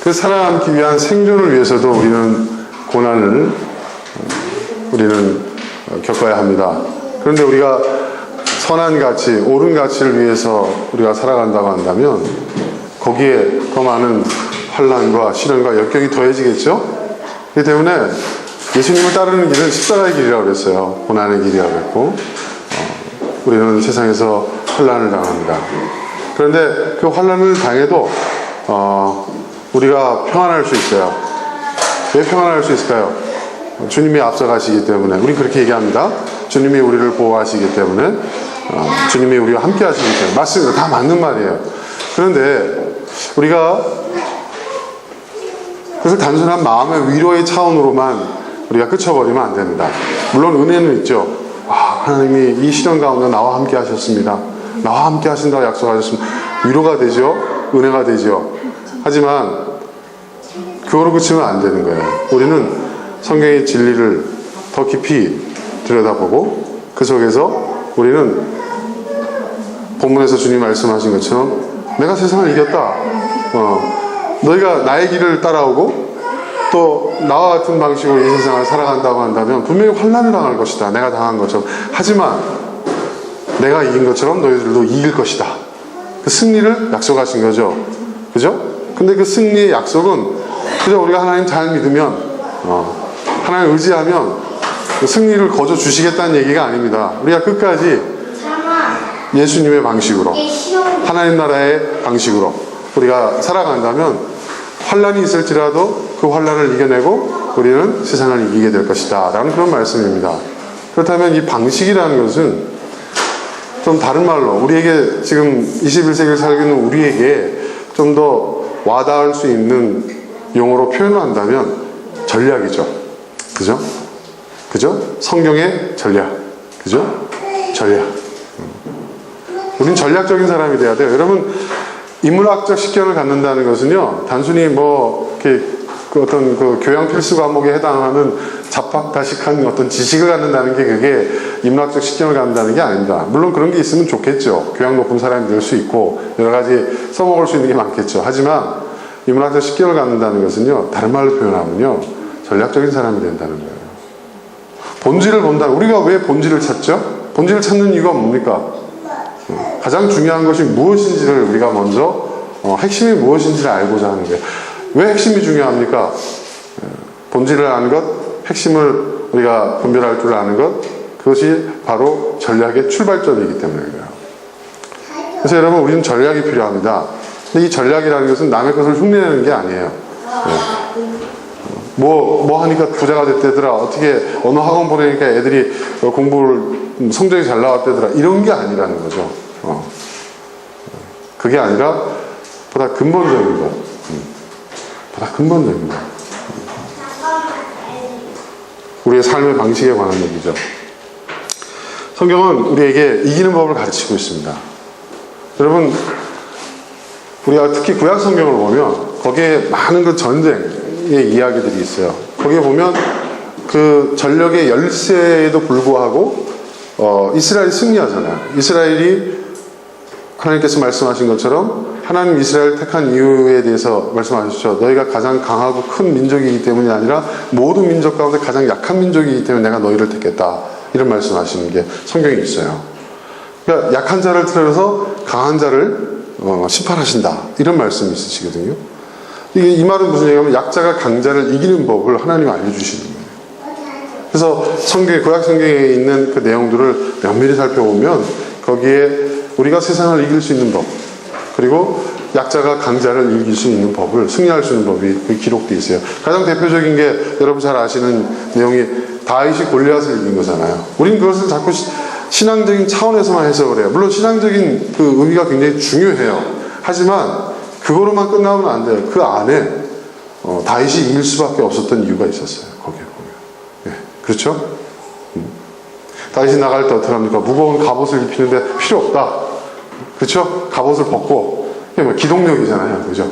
그 살아남기 위한 생존을 위해서도 우리는 겪어야 합니다. 그런데 우리가 선한 가치, 옳은 가치를 위해서 우리가 살아간다고 한다면 거기에 더 많은 환난과 시련과 역경이 더해지겠죠? 그렇기 때문에 예수님을 따르는 길은 십자가의 길이라고 그랬어요. 고난의 길이라고 그랬고, 우리는 세상에서 환난을 당합니다. 그런데 그 환난을 당해도 우리가 평안할 수 있어요. 왜 평안할 수 있을까요? 주님이 앞서가시기 때문에. 우리 그렇게 얘기합니다. 주님이 우리를 보호하시기 때문에, 주님이 우리와 함께 하시기 때문에. 맞습니다. 다 맞는 말이에요. 그런데 우리가 그것을 단순한 마음의 위로의 차원으로만 우리가 그쳐버리면 안 됩니다. 물론 은혜는 있죠. 하나님이 이 시련 가운데 나와 함께 하셨습니다. 나와 함께 하신다고 약속하셨습니다. 위로가 되죠. 은혜가 되죠. 하지만 그거로 그치면 안 되는 거예요. 우리는 성경의 진리를 더 깊이 들여다보고 그 속에서 우리는 본문에서 주님 말씀하신 것처럼 내가 세상을 이겼다. 너희가 나의 길을 따라오고 또 나와 같은 방식으로 이 세상을 살아간다고 한다면 분명히 환난을 당할 것이다. 내가 당한 것처럼. 하지만 내가 이긴 것처럼 너희들도 이길 것이다. 그 승리를 약속하신 거죠. 그죠? 근데 그 승리의 약속은 그저 우리가 하나님 잘 믿으면 하나님 의지하면 그 승리를 거저 주시겠다는 얘기가 아닙니다. 우리가 끝까지 예수님의 방식으로 하나님 나라의 방식으로 우리가 살아간다면 환난이 있을지라도 그 환난을 이겨내고 우리는 세상을 이기게 될 것이다 라는 그런 말씀입니다. 그렇다면 이 방식이라는 것은 좀 다른 말로 우리에게 지금 21세기를 살고 있는 우리에게 좀 더 와닿을 수 있는 용어로 표현한다면 전략이죠. 그죠? 그죠? 성경의 전략. 그죠? 전략. 우린 전략적인 사람이 돼야 돼요. 여러분, 인문학적 식견을 갖는다는 것은요, 단순히 이렇게 어떤 그 교양 필수 과목에 해당하는 잡학다식한 어떤 지식을 갖는다는 게 그게 인문학적 식견을 갖는다는 게 아닙니다. 물론 그런 게 있으면 좋겠죠. 교양 높은 사람이 될 수 있고 여러 가지 써먹을 수 있는 게 많겠죠. 하지만 인문학적 식견을 갖는다는 것은요, 다른 말로 표현하면요, 전략적인 사람이 된다는 거예요. 본질을 본다. 우리가 왜 본질을 찾죠? 본질을 찾는 이유가 뭡니까? 가장 중요한 것이 무엇인지를 우리가 먼저 핵심이 무엇인지를 알고자 하는 거예요. 왜 핵심이 중요합니까? 본질을 아는 것, 핵심을 우리가 분별할 줄 아는 것, 그것이 바로 전략의 출발점이기 때문에 그래요. 그래서 여러분, 우리는 전략이 필요합니다. 근데 이 전략이라는 것은 남의 것을 흉내내는 게 아니에요. 뭐 하니까 부자가 됐대더라. 어떻게 어느 학원 보내니까 애들이 공부를 성적이 잘 나왔대더라. 이런 게 아니라는 거죠. 그게 아니라 보다 근본적인 것. 보다 근본적인 것. 우리의 삶의 방식에 관한 얘기죠. 성경은 우리에게 이기는 법을 가르치고 있습니다. 여러분, 우리가 특히 구약 성경을 보면 거기에 많은 그 전쟁의 이야기들이 있어요. 거기에 보면 그 전력의 열세에도 불구하고 이스라엘이 승리하잖아요. 이스라엘이 하나님께서 말씀하신 것처럼 하나님 이스라엘 택한 이유에 대해서 말씀하셨죠. 너희가 가장 강하고 큰 민족이기 때문이 아니라 모든 민족 가운데 가장 약한 민족이기 때문에 내가 너희를 택했다. 이런 말씀하시는 게 성경에 있어요. 그러니까 약한 자를 틀어서 강한 자를 심판하신다. 이런 말씀이 있으시거든요. 이 말은 무슨 얘기냐면 약자가 강자를 이기는 법을 하나님이 알려주시는 거예요. 그래서 구약 성경에 있는 그 내용들을 면밀히 살펴보면 거기에 우리가 세상을 이길 수 있는 법, 그리고 약자가 강자를 이길 수 있는 법을, 승리할 수 있는 법이 기록되어 있어요. 가장 대표적인 게 여러분 잘 아시는 내용이 다윗이 골리앗을 이긴 거잖아요. 우리는 그것을 자꾸 신앙적인 차원에서만 해석을 해요. 물론 신앙적인 그 의미가 굉장히 중요해요. 하지만 그거로만 끝나면 안 돼요. 그 안에 다윗이 이길 수밖에 없었던 이유가 있었어요. 거기에 보면. 예, 그렇죠? 다윗이 나갈 때 어떻게 합니까? 무거운 갑옷을 입히는데 필요 없다. 그렇죠? 갑옷을 벗고 기동력이잖아요. 그죠?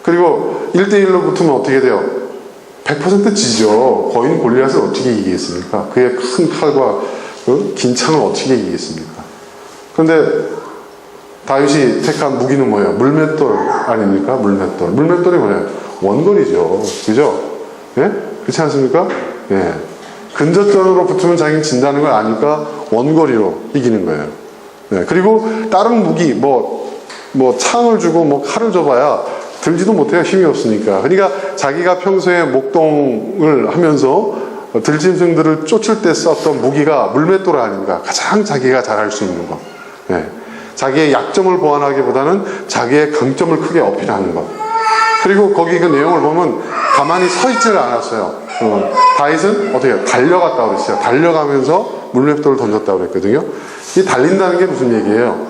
그리고 1대1로 붙으면 어떻게 돼요? 100% 지죠. 거인 골리앗을 어떻게 이기겠습니까? 그의 큰 칼과 긴 창을 어떻게 이기겠습니까? 그런데 다윗이 택한 무기는 뭐예요? 물맷돌 아닙니까? 물맷돌. 물맷돌이 뭐예요? 원거리죠. 그죠? 예? 그렇지 않습니까? 예. 근접전으로 붙으면 자기는 진다는 걸 아니까 원거리로 이기는 거예요. 예. 그리고 다른 무기, 창을 주고 칼을 줘봐야 들지도 못해요. 힘이 없으니까. 그러니까 자기가 평소에 목동을 하면서 들짐승들을 쫓을 때 썼던 무기가 물맷돌 아닙니까? 가장 자기가 잘할 수 있는 것. 예. 자기의 약점을 보완하기보다는 자기의 강점을 크게 어필하는 것. 그리고 거기 그 내용을 보면 가만히 서 있지를 않았어요. 다윗은 어떻게 해요? 달려갔다고 그랬어요. 달려가면서 물맷돌을 던졌다고 그랬거든요. 이 달린다는 게 무슨 얘기예요?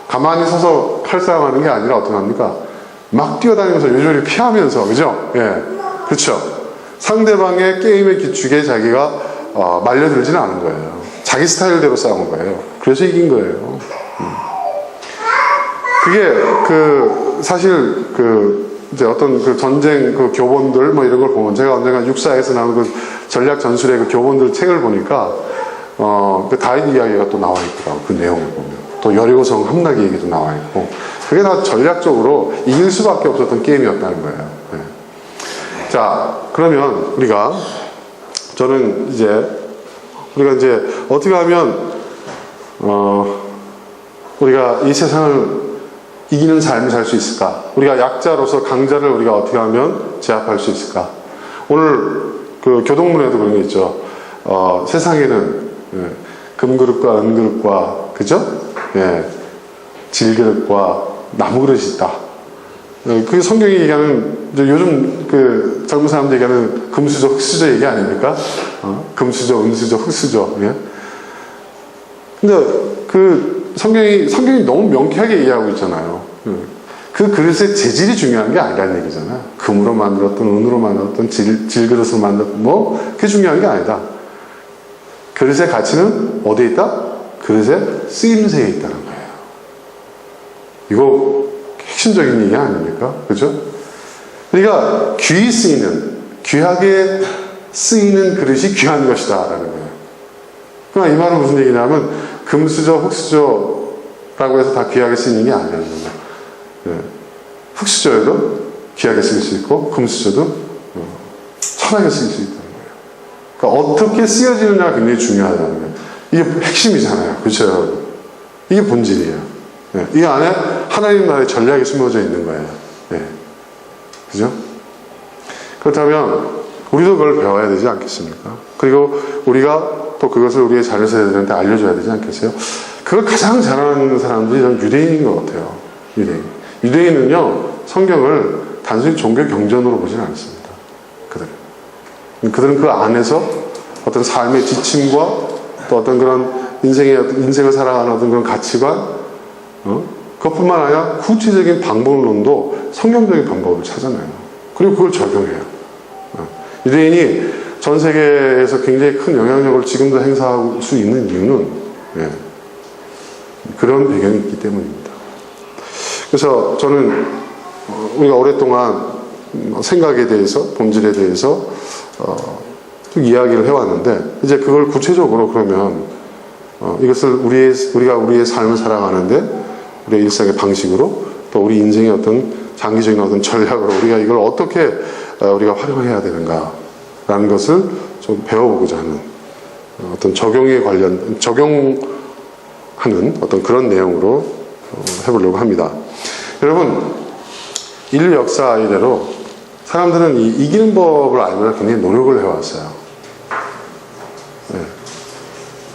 가만히 서서 칼싸움하는 게 아니라 어떻게 합니까? 막 뛰어다니면서 요조리 피하면서, 그죠? 예. 그렇죠. 상대방의 게임의 기축에 자기가 말려들지는 않은 거예요. 자기 스타일대로 싸운 거예요. 그래서 이긴 거예요. 그게 사실 이제 어떤 전쟁 교본들 이런 걸 보면, 제가 언젠가 육사에서 나온 전략 전술의 교본들 책을 보니까 다윗 이야기가 또 나와 있더라고. 그 내용을 보면 또 여리고성 함락 얘기도 나와 있고, 그게 다 전략적으로 이길 수밖에 없었던 게임이었다는 거예요. 네. 자, 그러면 저는 우리가 이제 어떻게 하면 우리가 이 세상을 이기는 삶을 살 수 있을까? 우리가 약자로서 강자를 우리가 어떻게 하면 제압할 수 있을까? 오늘 교동문에도 그런 게 있죠. 세상에는 금그릇과 은그릇과, 그죠? 예, 질그릇과 나무그릇이 있다. 그 성경이 얘기하는, 요즘 젊은 사람들 얘기하는 금수저, 흙수저 얘기 아닙니까? 금수저, 은수저, 흙수저. 예? 근데 성경이 너무 명쾌하게 얘기하고 있잖아요. 그 그릇의 재질이 중요한 게 아니라는 얘기잖아요. 금으로 만들었던, 은으로 만들었던, 질그릇으로 만들었던, 그게 중요한 게 아니다. 그릇의 가치는 어디에 있다? 그릇의 쓰임새에 있다는 거예요. 이거 핵심적인 얘기 아닙니까? 그죠? 그러니까 귀하게 쓰이는 그릇이 귀한 것이다 라는 거예요. 그러니까 이 말은 무슨 얘기냐면, 금수저, 흙수저라고 해서 다 귀하게 쓰이는 게 아니라는 거예요. 네. 흙수저에도 귀하게 쓰일 수 있고, 금수저도 천하게 쓰일 수 있다는 거예요. 그러니까 어떻게 쓰여지느냐가 굉장히 중요하다는 거예요. 이게 핵심이잖아요. 그렇죠? 이게 본질이에요. 네. 이 안에 하나님 나라의 전략이 숨어져 있는 거예요. 네. 그죠? 그렇다면 우리도 그걸 배워야 되지 않겠습니까? 그리고 우리가 또 그것을 우리의 자녀세대들한테 알려줘야 되지 않겠어요? 그걸 가장 잘하는 사람들이 저는 유대인인 것 같아요. 유대인은요, 성경을 단순히 종교 경전으로 보지는 않습니다. 그들은 그 안에서 어떤 삶의 지침과 또 어떤 그런 인생을 살아가는 어떤 그런 가치관, 그것뿐만 아니라 구체적인 방법론도 성경적인 방법을 찾아내요. 그리고 그걸 적용해요. 유대인이 전 세계에서 굉장히 큰 영향력을 지금도 행사할 수 있는 이유는 그런 배경이 있기 때문입니다. 그래서 저는 우리가 오랫동안 생각에 대해서, 본질에 대해서 쭉 이야기를 해왔는데, 이제 그걸 구체적으로 그러면 이것을 우리가 우리의 삶을 살아가는데, 우리의 일상의 방식으로, 또 우리 인생의 어떤 장기적인 어떤 전략으로 우리가 이걸 어떻게 우리가 활용해야 되는가 라는 것을 좀 배워보고자 하는 어떤 적용하는 어떤 그런 내용으로 해보려고 합니다. 여러분, 인류 역사 이래로 사람들은 이기는 법을 알면 굉장히 노력을 해왔어요. 네.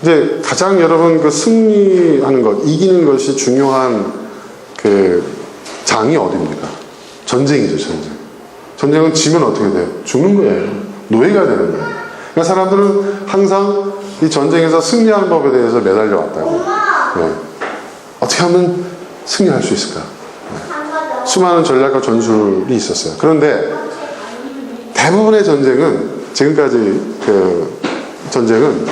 이제 가장 여러분 승리하는 것, 이기는 것이 중요한 장이 어디입니까? 전쟁이죠, 전쟁. 전쟁은 지면 어떻게 돼요? 죽는 거예요. 노예가 되는 거예요. 그러니까 사람들은 항상 이 전쟁에서 승리하는 법에 대해서 매달려 왔다고. 네. 어떻게 하면 승리할 수 있을까? 네. 수많은 전략과 전술이 있었어요. 그런데 대부분의 전쟁은, 지금까지 전쟁은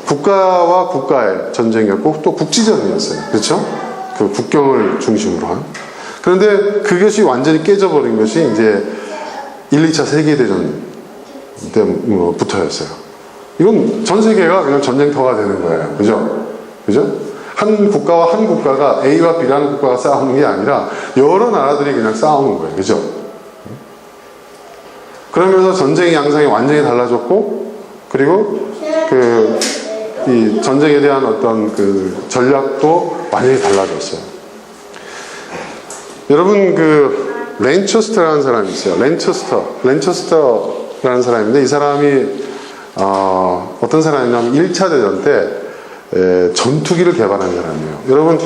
국가와 국가의 전쟁이었고 또 국지전이었어요. 그렇죠? 국경을 중심으로 한. 그런데 그것이 완전히 깨져버린 것이 이제 1, 2차 세계대전 때부터였어요. 이건 전 세계가 그냥 전쟁터가 되는 거예요. 그죠? 그죠? 한 국가와 한 국가가 A와 B라는 국가가 싸우는 게 아니라 여러 나라들이 그냥 싸우는 거예요. 그죠? 그러면서 전쟁의 양상이 완전히 달라졌고, 그리고 이 전쟁에 대한 어떤 그 전략도 완전히 달라졌어요. 여러분, 렌체스터라는 사람이 있어요. 렌체스터라는 사람인데, 이 사람이 어떤 사람이냐면 1차 대전 때 전투기를 개발한 사람이에요. 여러분,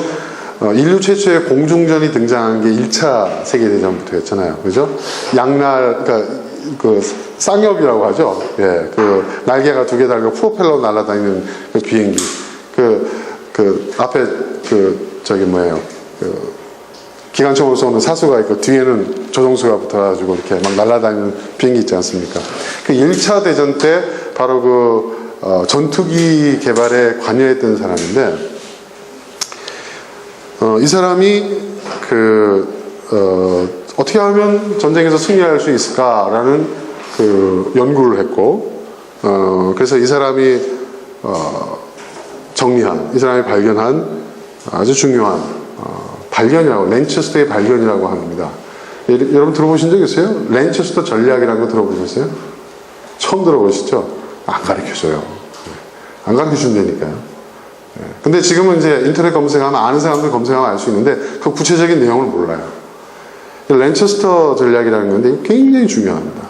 인류 최초의 공중전이 등장한 게 1차 세계대전부터였잖아요. 그죠? 양날, 쌍엽이라고 하죠. 예, 날개가 2개 달고 프로펠러 날아다니는 그 비행기. 앞에 기관총으로 쏘는 사수가 있고, 뒤에는 조종수가 붙어가지고 이렇게 막 날아다니는 비행기 있지 않습니까? 1차 대전 때 바로 전투기 개발에 관여했던 사람인데, 이 사람이 어떻게 하면 전쟁에서 승리할 수 있을까라는 연구를 했고, 그래서 이 사람이 이 사람이 발견한 아주 중요한 발견이라고, 렌체스터의 발견이라고 합니다. 여러분 들어보신 적 있어요? 렌체스터 전략이라는 거 들어보셨어요? 처음 들어보시죠? 안 가르쳐줘요. 안 가르쳐준다니까요. 근데 지금은 이제 인터넷 검색하면, 아는 사람들 검색하면 알 수 있는데 그 구체적인 내용을 몰라요. 렌체스터 전략이라는 건데 굉장히 중요합니다.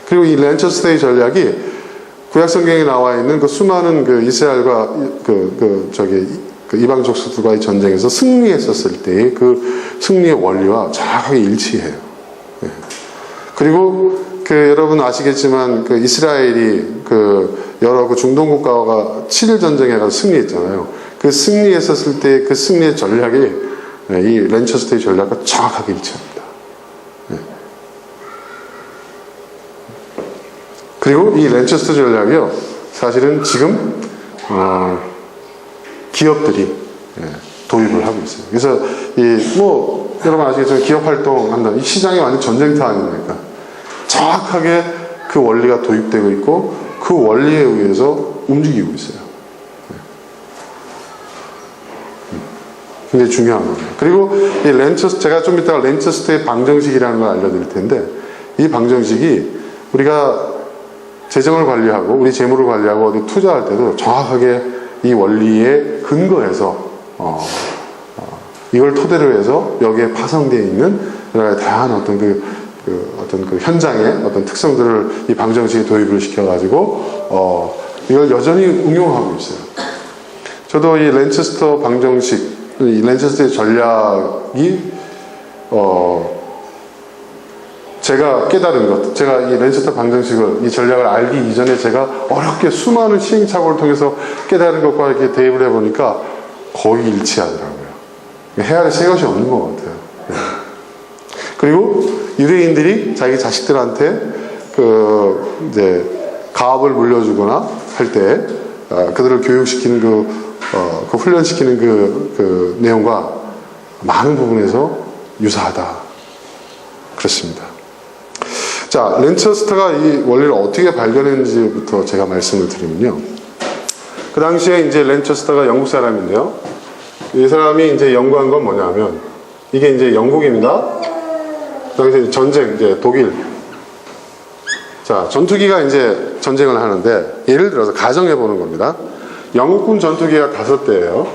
그리고 이 렌체스터의 전략이 구약성경에 나와 있는 그 수많은 이스라엘과 이방 족속들과의 전쟁에서 승리했었을 때의 그 승리의 원리와 정확하게 일치해요. 그리고 여러분 아시겠지만 이스라엘이 여러 중동 국가와 7일 전쟁에 가서 승리했잖아요. 그 승리했었을 때 그 승리의 전략이 이 렌체스터의 전략과 정확하게 일치합니다. 그리고 이 렌체스터 전략이요, 사실은 지금 기업들이 도입을 하고 있어요. 그래서 여러분 아시겠지만 기업 활동한다. 이 시장이 완전 전쟁터 아닙니까? 정확하게 그 원리가 도입되고 있고 그 원리에 의해서 움직이고 있어요. 굉장히 중요한 거예요. 그리고 이 제가 좀 이따가 렌체스터의 방정식이라는 걸 알려드릴 텐데, 이 방정식이 우리가 재정을 관리하고 우리 재물을 관리하고 어디 투자할 때도 정확하게 이 원리에 근거해서 이걸 토대로 해서 여기에 파생되어 있는 여러 가지 다양한 어떤 현장의 어떤 특성들을 이 방정식에 도입을 시켜가지고 이걸 여전히 응용하고 있어요. 저도 이 렌체스터 방정식, 이 렌체스터의 전략이 제가 깨달은 것, 제가 이 렌체스터 방정식을, 이 전략을 알기 이전에 제가 어렵게 수많은 시행착오를 통해서 깨달은 것과 이렇게 대입을 해보니까 거의 일치하더라고요. 헤아릴 새 것이 없는 것 같아요. 그리고 유대인들이 자기 자식들한테 가업을 물려주거나 할 때 그들을 교육시키는 훈련시키는 그 내용과 많은 부분에서 유사하다. 그렇습니다. 자, 렌체스터가 이 원리를 어떻게 발견했는지부터 제가 말씀을 드리면요. 그 당시에 이제 렌체스터가 영국 사람인데요. 이 사람이 이제 연구한 건 뭐냐면, 이게 이제 영국입니다. 그 당시에 전쟁, 이제 독일. 자, 전투기가 이제 전쟁을 하는데, 예를 들어서 가정해 보는 겁니다. 영국군 전투기가 5대예요.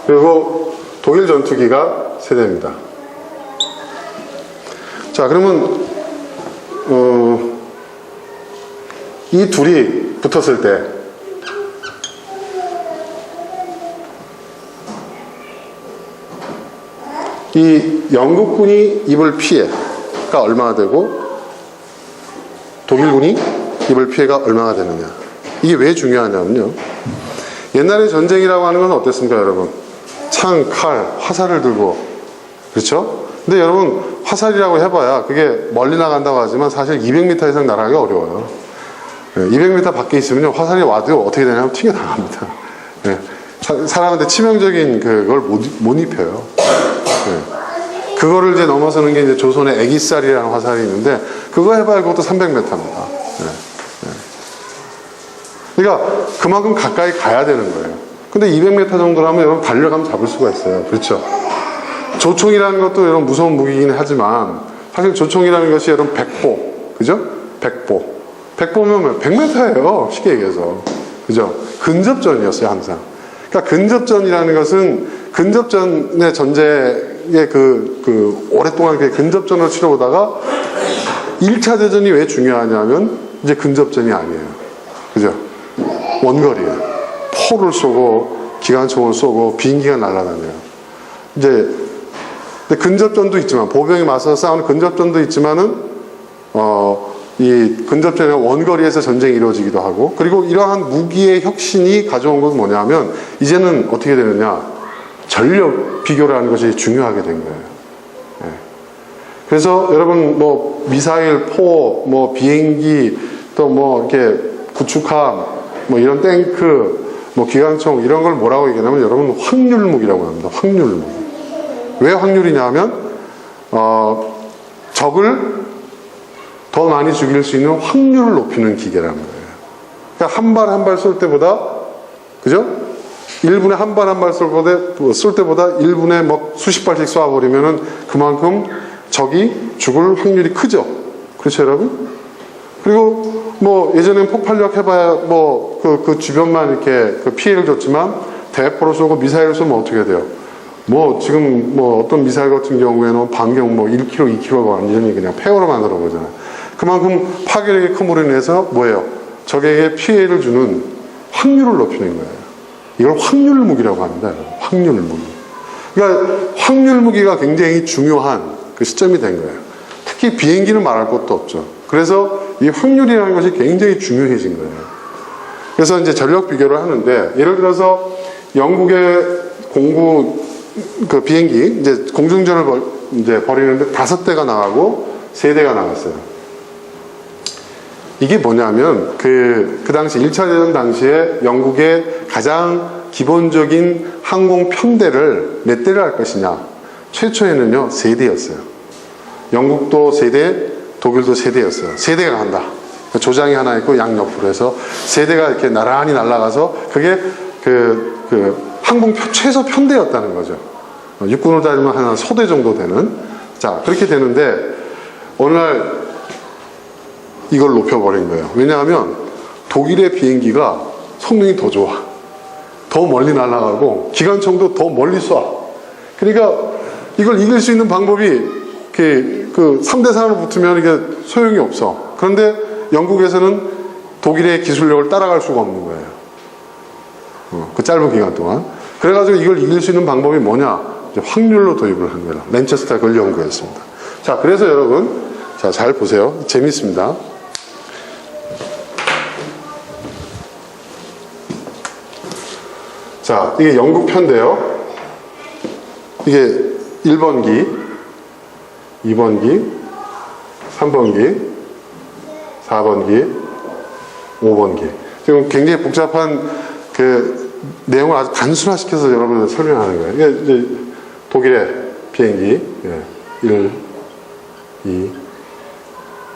그리고 독일 전투기가 3대입니다. 자, 그러면 이 둘이 붙었을 때 이 영국군이 입을 피해가 얼마나 되고 독일군이 입을 피해가 얼마나 되느냐. 이게 왜 중요하냐면요, 옛날에 전쟁이라고 하는 건 어땠습니까, 여러분? 창, 칼, 화살을 들고, 그렇죠? 근데 여러분, 화살이라고 해봐야 그게 멀리 나간다고 하지만 사실 200m 이상 날아가기 어려워요. 200m 밖에 있으면 화살이 와도 어떻게 되냐면 튕겨 나갑니다. 사람한테 치명적인 그걸 못 입혀요. 그거를 이제 넘어서는 게 이제 조선의 애기살이라는 화살이 있는데, 그거 해봐야 그것도 300m입니다. 그러니까 그만큼 가까이 가야 되는 거예요. 근데 200m 정도라면 여러분 달려가면 잡을 수가 있어요. 그렇죠? 조총이라는 것도 여러분 무서운 무기이긴 하지만 사실 조총이라는 것이 여러분 백보, 그죠? 백보면 100m예요. 쉽게 얘기해서. 그죠? 근접전이었어요, 항상. 그러니까 근접전이라는 것은 근접전의 전쟁의 오랫동안 근접전을 치러오다가 1차 대전이 왜 중요하냐면 이제 근접전이 아니에요. 그죠? 원거리예요. 포를 쏘고 기관총을 쏘고 비행기가 날아다녀요. 이제 근접전도 있지만 보병이 맞서 싸우는 근접전도 있지만은 이 근접전의 원거리에서 전쟁이 이루어지기도 하고 그리고 이러한 무기의 혁신이 가져온 것은 뭐냐면 이제는 어떻게 되느냐 전력 비교라는 것이 중요하게 된 거예요. 네. 그래서 여러분 뭐 미사일, 포, 뭐 비행기 또 뭐 이렇게 구축함 뭐 이런 탱크 뭐 기관총 이런 걸 뭐라고 얘기하냐면 여러분 확률무기라고 합니다. 확률무기. 왜 확률이냐 하면 적을 더 많이 죽일 수 있는 확률을 높이는 기계라는 거예요. 그러니까 한 발 한 발 쏠 때보다 그죠? 1분에 한 발 한 발 쏠 때보다 1분에 뭐 수십 발씩 쏴버리면은 그만큼 적이 죽을 확률이 크죠. 그렇죠, 여러분? 그리고 뭐 예전엔 폭발력 해봐야 뭐 그 주변만 이렇게 피해를 줬지만 대포로 쏘고 미사일을 쏘면 어떻게 돼요? 뭐 지금 뭐 어떤 미사일 같은 경우에는 반경 뭐 1km, 2km가 완전히 그냥 폐허로 만들어 보잖아요. 그만큼 파괴력이 큼으로 인해서 뭐예요? 적에게 피해를 주는 확률을 높이는 거예요. 이걸 확률 무기라고 합니다. 확률 무기. 그러니까 확률 무기가 굉장히 중요한 그 시점이 된 거예요. 특히 비행기는 말할 것도 없죠. 그래서 이 확률이라는 것이 굉장히 중요해진 거예요. 그래서 이제 전력 비교를 하는데 예를 들어서 영국의 공구 그 비행기 이제 공중전을 이제 벌이는데 5대가 나가고 3대가 나갔어요. 이게 뭐냐면 그 당시 1차 대전 당시에 영국의 가장 기본적인 항공 편대를 몇 대를 할 것이냐. 최초에는요 3대였어요. 영국도 3대, 독일도 3대였어요. 3대가 간다. 조장이 하나 있고 양옆으로 해서 3대가 이렇게 나란히 날아가서 그게 항공 최소 편대였다는 거죠. 육군으로 따지면 한 소대 정도 되는. 자, 그렇게 되는데 어느 날 이걸 높여버린 거예요. 왜냐하면 독일의 비행기가 성능이 더 좋아. 더 멀리 날아가고 기관총도 더 멀리 쏴. 그러니까 이걸 이길 수 있는 방법이 그 3대3으로 붙으면 이게 소용이 없어. 그런데 영국에서는 독일의 기술력을 따라갈 수가 없는 거예요. 그 짧은 기간 동안. 그래가지고 이걸 이길 수 있는 방법이 뭐냐? 이제 확률로 도입을 한 거예요. 맨체스터 그걸 연구했습니다. 자, 그래서 여러분, 자, 잘 보세요. 재밌습니다. 자, 이게 영국 편인데요. 이게 1번기, 2번기, 3번기, 4번기, 5번기. 지금 굉장히 복잡한 그 내용을 아주 단순화시켜서 여러분들 설명하는 거예요. 이게 이제 독일의 비행기 1, 2,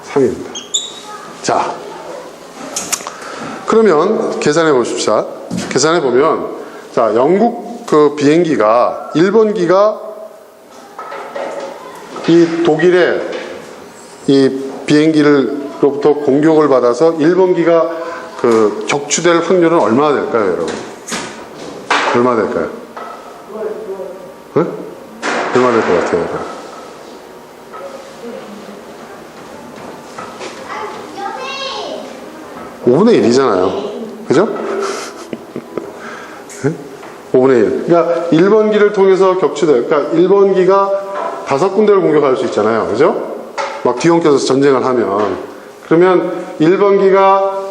3입니다. 자, 그러면 계산해 보십시오. 계산해 보면 자, 영국 그 비행기가 1번기가 이 독일의 이 비행기로부터 공격을 받아서 1번기가 그 격추될 확률은 얼마나 될까요, 여러분? 얼마 될까요? 응? 얼마 될 것 같아요, 여러분? (5분의 1이잖아요) 그죠? 5분의 1. 그러니까 1번기를 통해서 격추될, 그러니까 1번기가 5군데를 공격할 수 있잖아요. 그죠? 막 뒤엉켜서 전쟁을 하면. 그러면 1번기가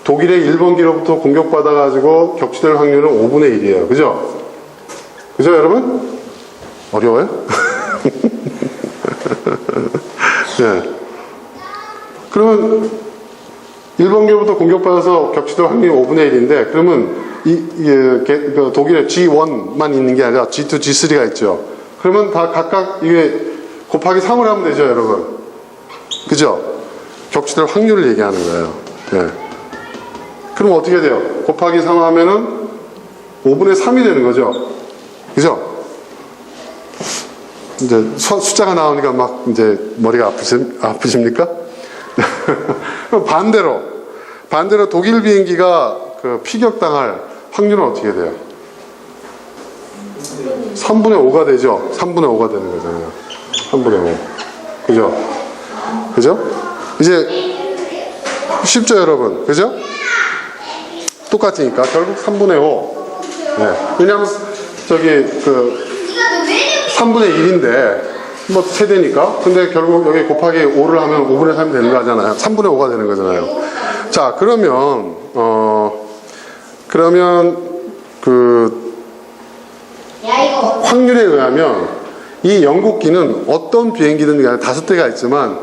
독일의 1번기로부터 공격받아가지고 격추될 확률은 5분의 1이에요. 그죠? 그죠, 여러분? 어려워요? 네. 그러면 1번기로부터 공격받아서 격추될 확률이 5분의 1인데, 그러면 독일의 G1만 있는 게 아니라 G2, G3가 있죠. 그러면 다 각각 이게 곱하기 3을 하면 되죠, 여러분. 그죠? 격추될 확률을 얘기하는 거예요. 네. 그럼 어떻게 돼요? 곱하기 3 하면은 5분의 3이 되는 거죠. 그죠? 이제 숫자가 나오니까 막 이제 머리가 아프십니까? 반대로 독일 비행기가 그 피격당할 확률은 어떻게 돼요? 3분의 5가 되죠? 3분의 5가 되는 거잖아요. 3분의 5. 그죠? 이제 쉽죠, 여러분? 그죠? 똑같으니까 결국 3분의 5. 네. 왜냐하면 저기 그 3분의 1인데 뭐 세대니까. 근데 결국 여기 곱하기 5를 하면 5분의 3이 되는 거잖아요. 3분의 5가 되는 거잖아요. 자, 그러면 그 확률에 의하면 이 영국기는 어떤 비행기든 간에 5대가 있지만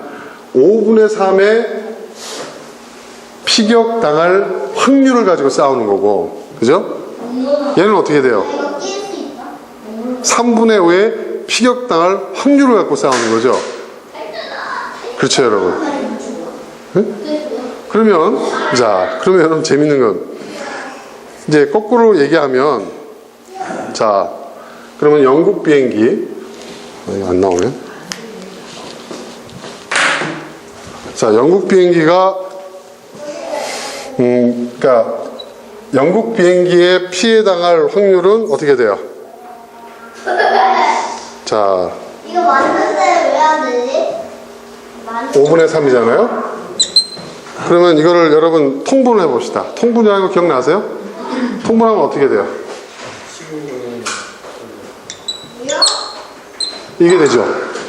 5분의 3의 피격당할 확률을 가지고 싸우는 거고, 그죠? 얘는 어떻게 돼요? 3분의 5의 피격당할 확률을 갖고 싸우는 거죠. 그렇죠, 여러분? 네? 그러면 여러분 재밌는 건 이제 거꾸로 얘기하면, 자, 그러면 영국 비행기 안 나오네. 자, 영국 비행기가 그러니까 영국 비행기에 피해 당할 확률은 어떻게 돼요? 자, 이거 맞는데 왜 안 되지? 5분의 3이잖아요. 그러면 이거를 여러분 통분을 해봅시다. 통분이라는 거 기억나세요? 통분하면 어떻게 돼요? 이게 되죠.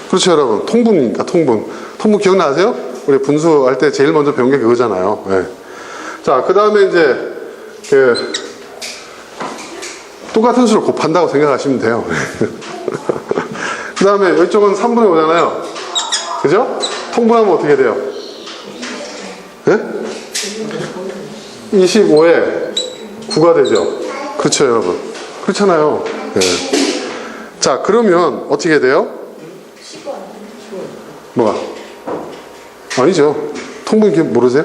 그렇죠, 여러분. 통분이니까 통분 기억나세요? 우리 분수할 때 제일 먼저 배운 게 그거잖아요. 네. 자, 그 다음에 이제 똑같은 수를 곱한다고 생각하시면 돼요. 그 다음에 이쪽은 3분의 5잖아요. 그죠? 통분하면 어떻게 돼요? 네? 25에 9가 되죠. 그렇죠, 여러분. 그렇잖아요. 네. 자, 그러면 어떻게 돼요? 뭐가? 아니죠. 통분 모르세요?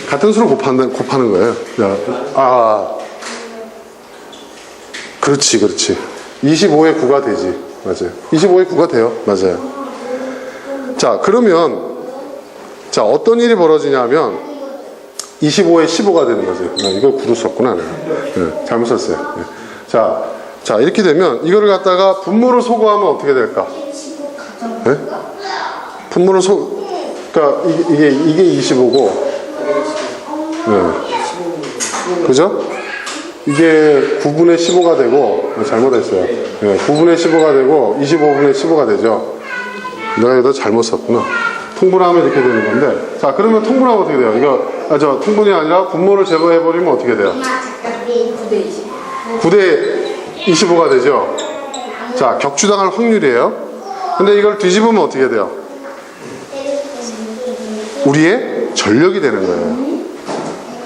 같은 수를 곱하는 거예요. 그렇지. 25에 9가 되지. 맞아요. 25에 9가 돼요. 맞아요. 자, 그러면, 자, 어떤 일이 벌어지냐면, 25에 15가 되는 거죠. 이걸 9로 썼구나. 네, 잘못 썼어요. 네. 자, 이렇게 되면, 이거를 갖다가 분모를 소거하면 어떻게 될까? 네? 분모를 그러니까 이게 25고, 네. 그죠? 이게 9분의 15가 되고, 잘못했어요. 네, 9분의 15가 되고, 25분의 15가 되죠. 내가 여기다 잘못 썼구나. 통분하면 이렇게 되는 건데, 자, 그러면 통분하면 어떻게 돼요? 통분이 아니라 분모를 제거해버리면 어떻게 돼요? 9대 25가 되죠. 자, 격추당할 확률이에요. 근데 이걸 뒤집으면 어떻게 돼요? 우리의 전력이 되는 거예요.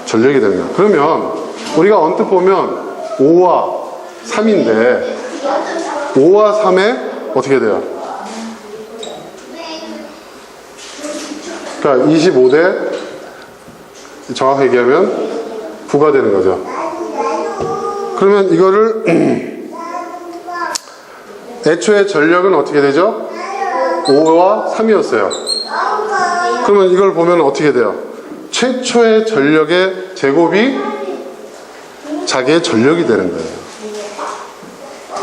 전력이 되는 거예요. 그러면 우리가 언뜻 보면 5와 3인데 5와 3에 어떻게 돼요? 그러니까 25대 정확하게 얘기하면 9가 되는 거죠. 그러면 이거를 애초에 전력은 어떻게 되죠? 5와 3이었어요. 그러면 이걸 보면 어떻게 돼요? 최초의 전력의 제곱이 자기의 전력이 되는 거예요.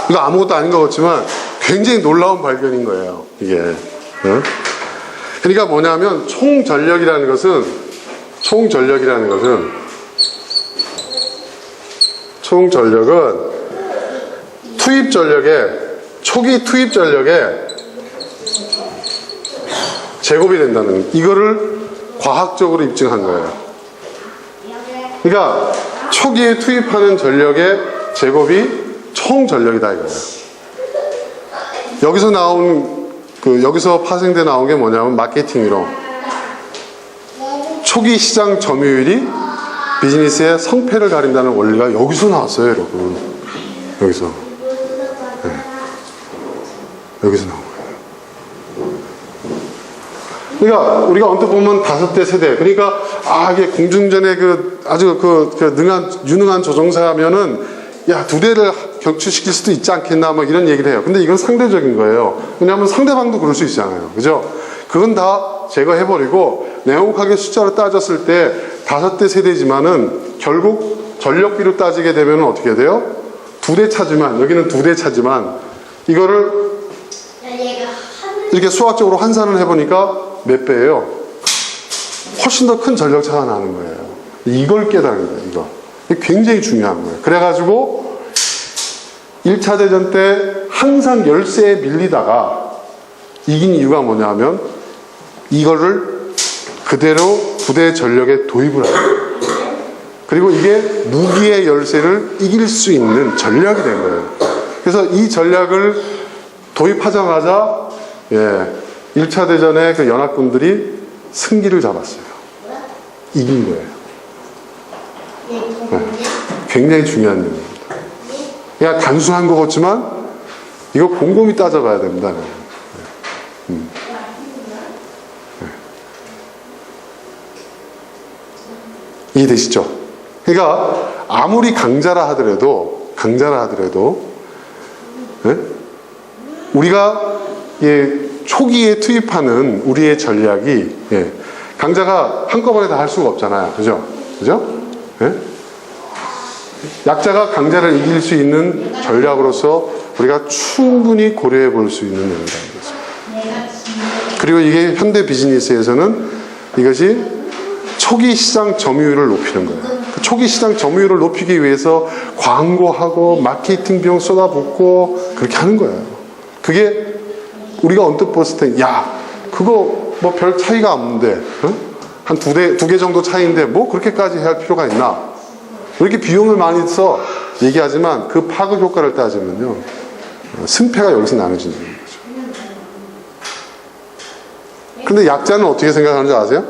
이거 아무것도 아닌 것 같지만 굉장히 놀라운 발견인 거예요. 이게. 그러니까 뭐냐면 총전력은 초기 투입 전력의 제곱이 된다는, 이거를 과학적으로 입증한 거예요. 그러니까 초기에 투입하는 전력의 제곱이 총 전력이다 이거예요. 여기서 파생돼 나온 게 뭐냐면 마케팅 이론. 초기 시장 점유율이 비즈니스의 성패를 가린다는 원리가 여기서 나왔어요, 여러분. 여기서. 네. 여기서 나온 거예요. 그러니까 우리가 언뜻 보면 5대 세대. 그러니까 이게 공중전에 아주 유능한 조종사면은 야, 두 대를 격추시킬 수도 있지 않겠나, 뭐 이런 얘기를 해요. 근데 이건 상대적인 거예요. 왜냐하면 상대방도 그럴 수 있잖아요. 그죠? 그건 다 제거해버리고, 냉혹하게 숫자로 따졌을 때 5대 세대지만은 결국 전력비로 따지게 되면 어떻게 돼요? 2대 차지만, 여기는 2대 차지만, 이거를 얘가 이렇게 수학적으로 환산을 해보니까 몇 배예요? 훨씬 더 큰 전력차가 나는 거예요. 이걸 깨달은 거예요, 이거. 이게 굉장히 중요한 거예요. 그래가지고 1차 대전 때 항상 열세에 밀리다가 이긴 이유가 뭐냐면 이거를 그대로 부대 전력에 도입을 해요. 그리고 이게 무기의 열세를 이길 수 있는 전략이 된 거예요. 그래서 이 전략을 도입하자마자 1차 대전의 그 연합군들이 승기를 잡았어요. 이긴 거예요. 굉장히 중요한 일입니다. 그냥 단순한 것 같지만 이거 곰곰이 따져봐야 됩니다. 이해되시죠? 그러니까 아무리 강자라 하더라도 우리가 초기에 투입하는 우리의 전략이 강자가 한꺼번에 다 할 수가 없잖아요. 그죠? 약자가 강자를 이길 수 있는 전략으로서 우리가 충분히 고려해 볼 수 있는 내용이라는 거죠. 그리고 이게 현대 비즈니스에서는 이것이 초기 시장 점유율을 높이는 거예요. 그 초기 시장 점유율을 높이기 위해서 광고하고 마케팅 비용 쏟아붓고 그렇게 하는 거예요. 그게 우리가 언뜻 봤을 때, 야, 그거 뭐 별 차이가 없는데, 한 두 개 정도 차이인데 뭐 그렇게까지 해야 할 필요가 있나? 이렇게 비용을 많이 써 얘기하지만 그 파급 효과를 따지면요, 승패가 여기서 나눠진다는 거죠. 근데 약자는 어떻게 생각하는지 아세요?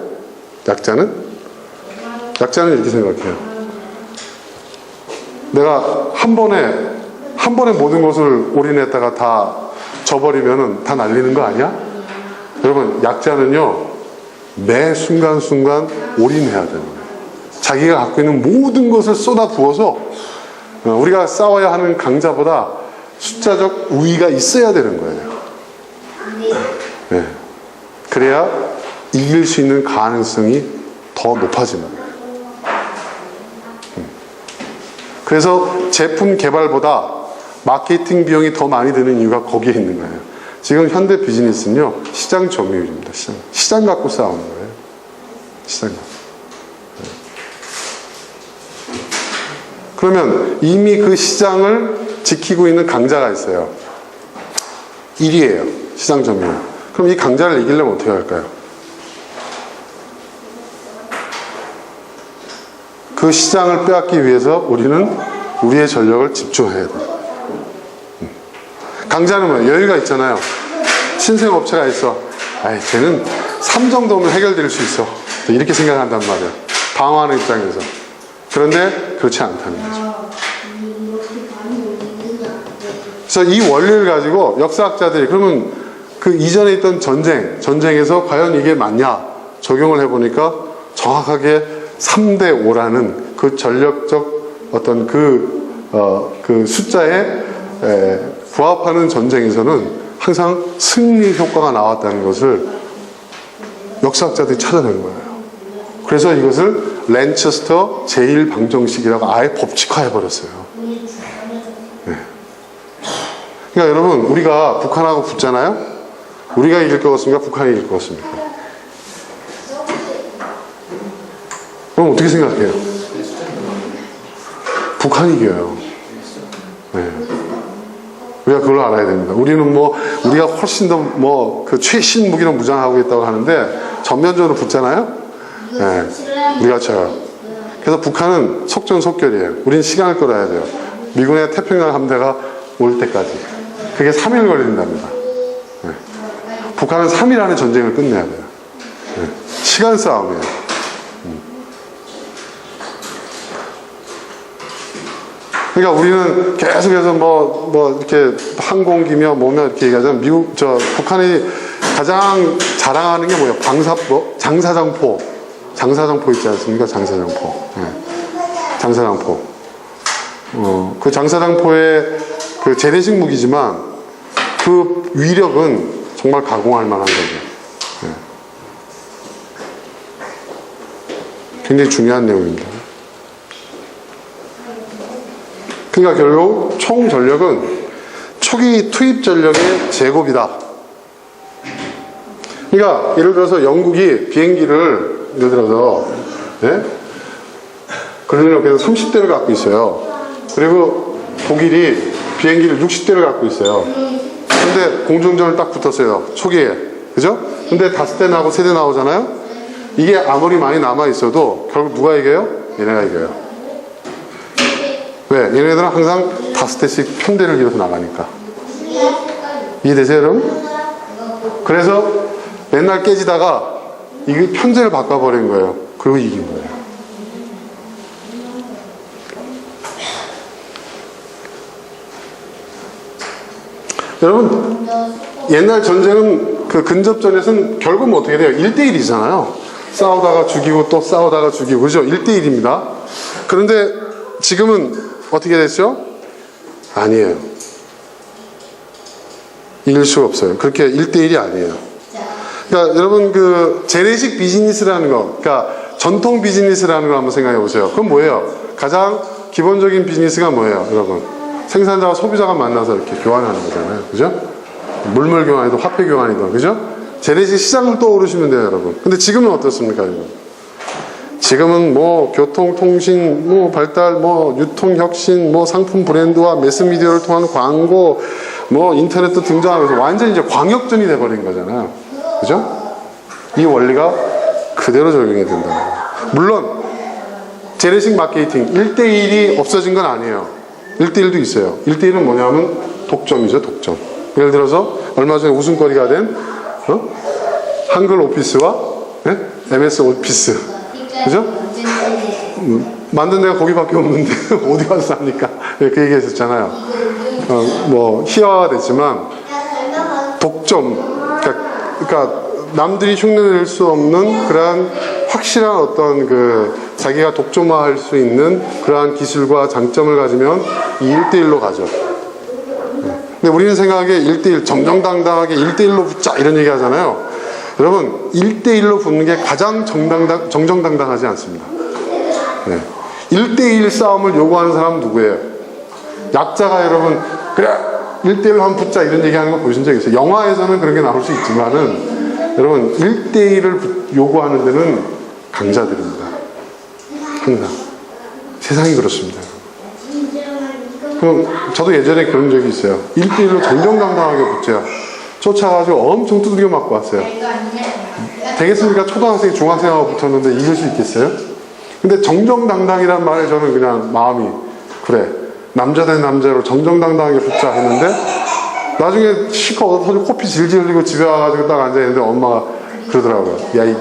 약자는 이렇게 생각해요. 내가 한 번에 모든 것을 올인했다가 다 져버리면은 다 날리는 거 아니야? 여러분, 약자는요, 매 순간순간 올인해야 되는 거예요. 자기가 갖고 있는 모든 것을 쏟아 부어서 우리가 싸워야 하는 강자보다 숫자적 우위가 있어야 되는 거예요. 네. 그래야 이길 수 있는 가능성이 더 높아지는 거예요. 그래서 제품 개발보다 마케팅 비용이 더 많이 드는 이유가 거기에 있는 거예요. 지금 현대 비즈니스는요, 시장 점유율입니다. 시장 갖고 싸우는 거예요. 시장 갖고. 그러면 이미 그 시장을 지키고 있는 강자가 있어요. 1위예요. 시장 점유율. 그럼 이 강자를 이기려면 어떻게 할까요? 그 시장을 빼앗기 위해서 우리는 우리의 전력을 집중해야 돼요. 강자는 뭐 여유가 있잖아요. 신생업체가 있어. 아이, 쟤는 3 정도면 해결될 수 있어. 이렇게 생각한단 말이에요. 방어하는 입장에서. 그런데 그렇지 않다는 거죠. 그래서 이 원리를 가지고 역사학자들이, 그러면 그 이전에 있던 전쟁에서 과연 이게 맞냐 적용을 해보니까 정확하게 3대 5라는 그 전력적 어떤 그 숫자에 부합하는 전쟁에서는 항상 승리 효과가 나왔다는 것을 역사학자들이 찾아낸 거예요. 그래서 이것을 랜체스터 제1방정식이라고 아예 법칙화해버렸어요. 네. 그러니까 여러분, 우리가 북한하고 붙잖아요? 우리가 이길 것 같습니까? 북한이 이길 것 같습니까? 그럼 어떻게 생각해요? 북한이 이겨요. 네. 우리가 그걸 알아야 됩니다. 우리는 우리가 훨씬 더 그 최신 무기로 무장하고 있다고 하는데 전면적으로 붙잖아요? 네. 우리가 져요. 그래서 북한은 속전속결이에요. 우린 시간을 끌어야 돼요. 미군의 태평양 함대가 올 때까지. 그게 3일 걸린답니다. 네. 북한은 3일 안에 전쟁을 끝내야 돼요. 네. 시간 싸움이에요. 그러니까 우리는 계속해서 이렇게 항공기며 이렇게 얘기하자면 북한이 가장 자랑하는 게 뭐예요? 장사정포 있지 않습니까? 장사정포. 네. 장사정포. 그 장사당포의 그 재래식 무기지만 그 위력은 정말 가공할 만한 거죠. 예. 굉장히 중요한 내용입니다. 그러니까 결국 총 전력은 초기 투입 전력의 제곱이다. 그러니까 예를 들어서 영국이 비행기를 예를 들어서 예? 그러면 30대를 갖고 있어요. 그리고 독일이 비행기를 60대를 갖고 있어요. 근데 공중전을 딱 붙었어요. 초기에. 그죠? 근데 5대 나오고 3대 나오잖아요? 이게 아무리 많이 남아있어도 결국 누가 이겨요? 얘네가 이겨요. 왜? 얘네들은 항상 5대씩 편대를 이뤄서 나가니까. 이해되세요, 여러분? 그래서 맨날 깨지다가 이게 편제를 바꿔버린 거예요. 그리고 이긴 거예요. 여러분, 옛날 전쟁은 그 근접전에서는 결국은 어떻게 돼요? 1대1이잖아요. 싸우다가 죽이고 또 싸우다가 죽이고, 그죠? 1대1입니다. 그런데 지금은 어떻게 됐죠? 아니에요. 이길 수가 없어요. 그렇게 1대1이 아니에요. 그러니까 여러분 그 재래식 비즈니스라는 거, 그러니까 전통 비즈니스라는 거 한번 생각해 보세요. 그건 뭐예요? 가장 기본적인 비즈니스가 뭐예요, 여러분? 생산자와 소비자가 만나서 이렇게 교환하는 거잖아요. 그죠? 물물 교환이든 화폐 교환이든, 그죠? 재래식 시장을 떠오르시면 돼요, 여러분. 근데 지금은 어떻습니까, 여러분? 지금은 뭐 교통, 통신, 뭐 발달, 뭐 유통 혁신, 뭐 상품 브랜드와 매스미디어를 통한 광고, 뭐 인터넷도 등장하면서 완전히 이제 광역전이 돼버린 거잖아요. 그죠? 이 원리가 그대로 적용이 된다. 물론 재래식 마케팅 1대1이 없어진 건 아니에요. 1대1도 있어요. 1대1은 뭐냐면 독점이죠, 독점. 예를 들어서 얼마 전에 웃음거리가 된 한글 오피스와 MS 오피스. 그죠? 만든 데가 거기밖에 없는데 어디 가서 삽니까? 그 얘기 했었잖아요. 뭐 희화가 됐지만 독점, 그러니까 남들이 흉내낼 수 없는 그러한 확실한 어떤 그 자기가 독점화할 수 있는 그러한 기술과 장점을 가지면 이 1대1로 가죠. 근데 우리는 생각하기에 1대1 정정당당하게 1대1로 붙자 이런 얘기 하잖아요. 여러분 1대1로 붙는 게 가장 정정당당하지 않습니다. 네. 1대1 싸움을 요구하는 사람은 누구예요? 약자가 여러분 그래 1대1로 한번 붙자 이런 얘기하는 거 보신 적 있어요? 영화에서는 그런 게 나올 수 있지만은 여러분 1대1을 요구하는 데는 강자들입니다. 항상 세상이 그렇습니다. 그럼 저도 예전에 그런 적이 있어요. 1대1로 정정당당하게 붙자요. 쫓아가지고 엄청 두들겨 맞고 왔어요. 되겠습니까? 초등학생, 중학생하고 붙었는데 이길 수 있겠어요? 근데 정정당당이란 말에 저는 그냥 마음이 그래 남자 대 남자로 정정당당하게 붙자 했는데 나중에 실컷 얻어터지고 코피 질질 흘리고 집에 와가지고 딱 앉아있는데 엄마가 그러더라고요. 야 이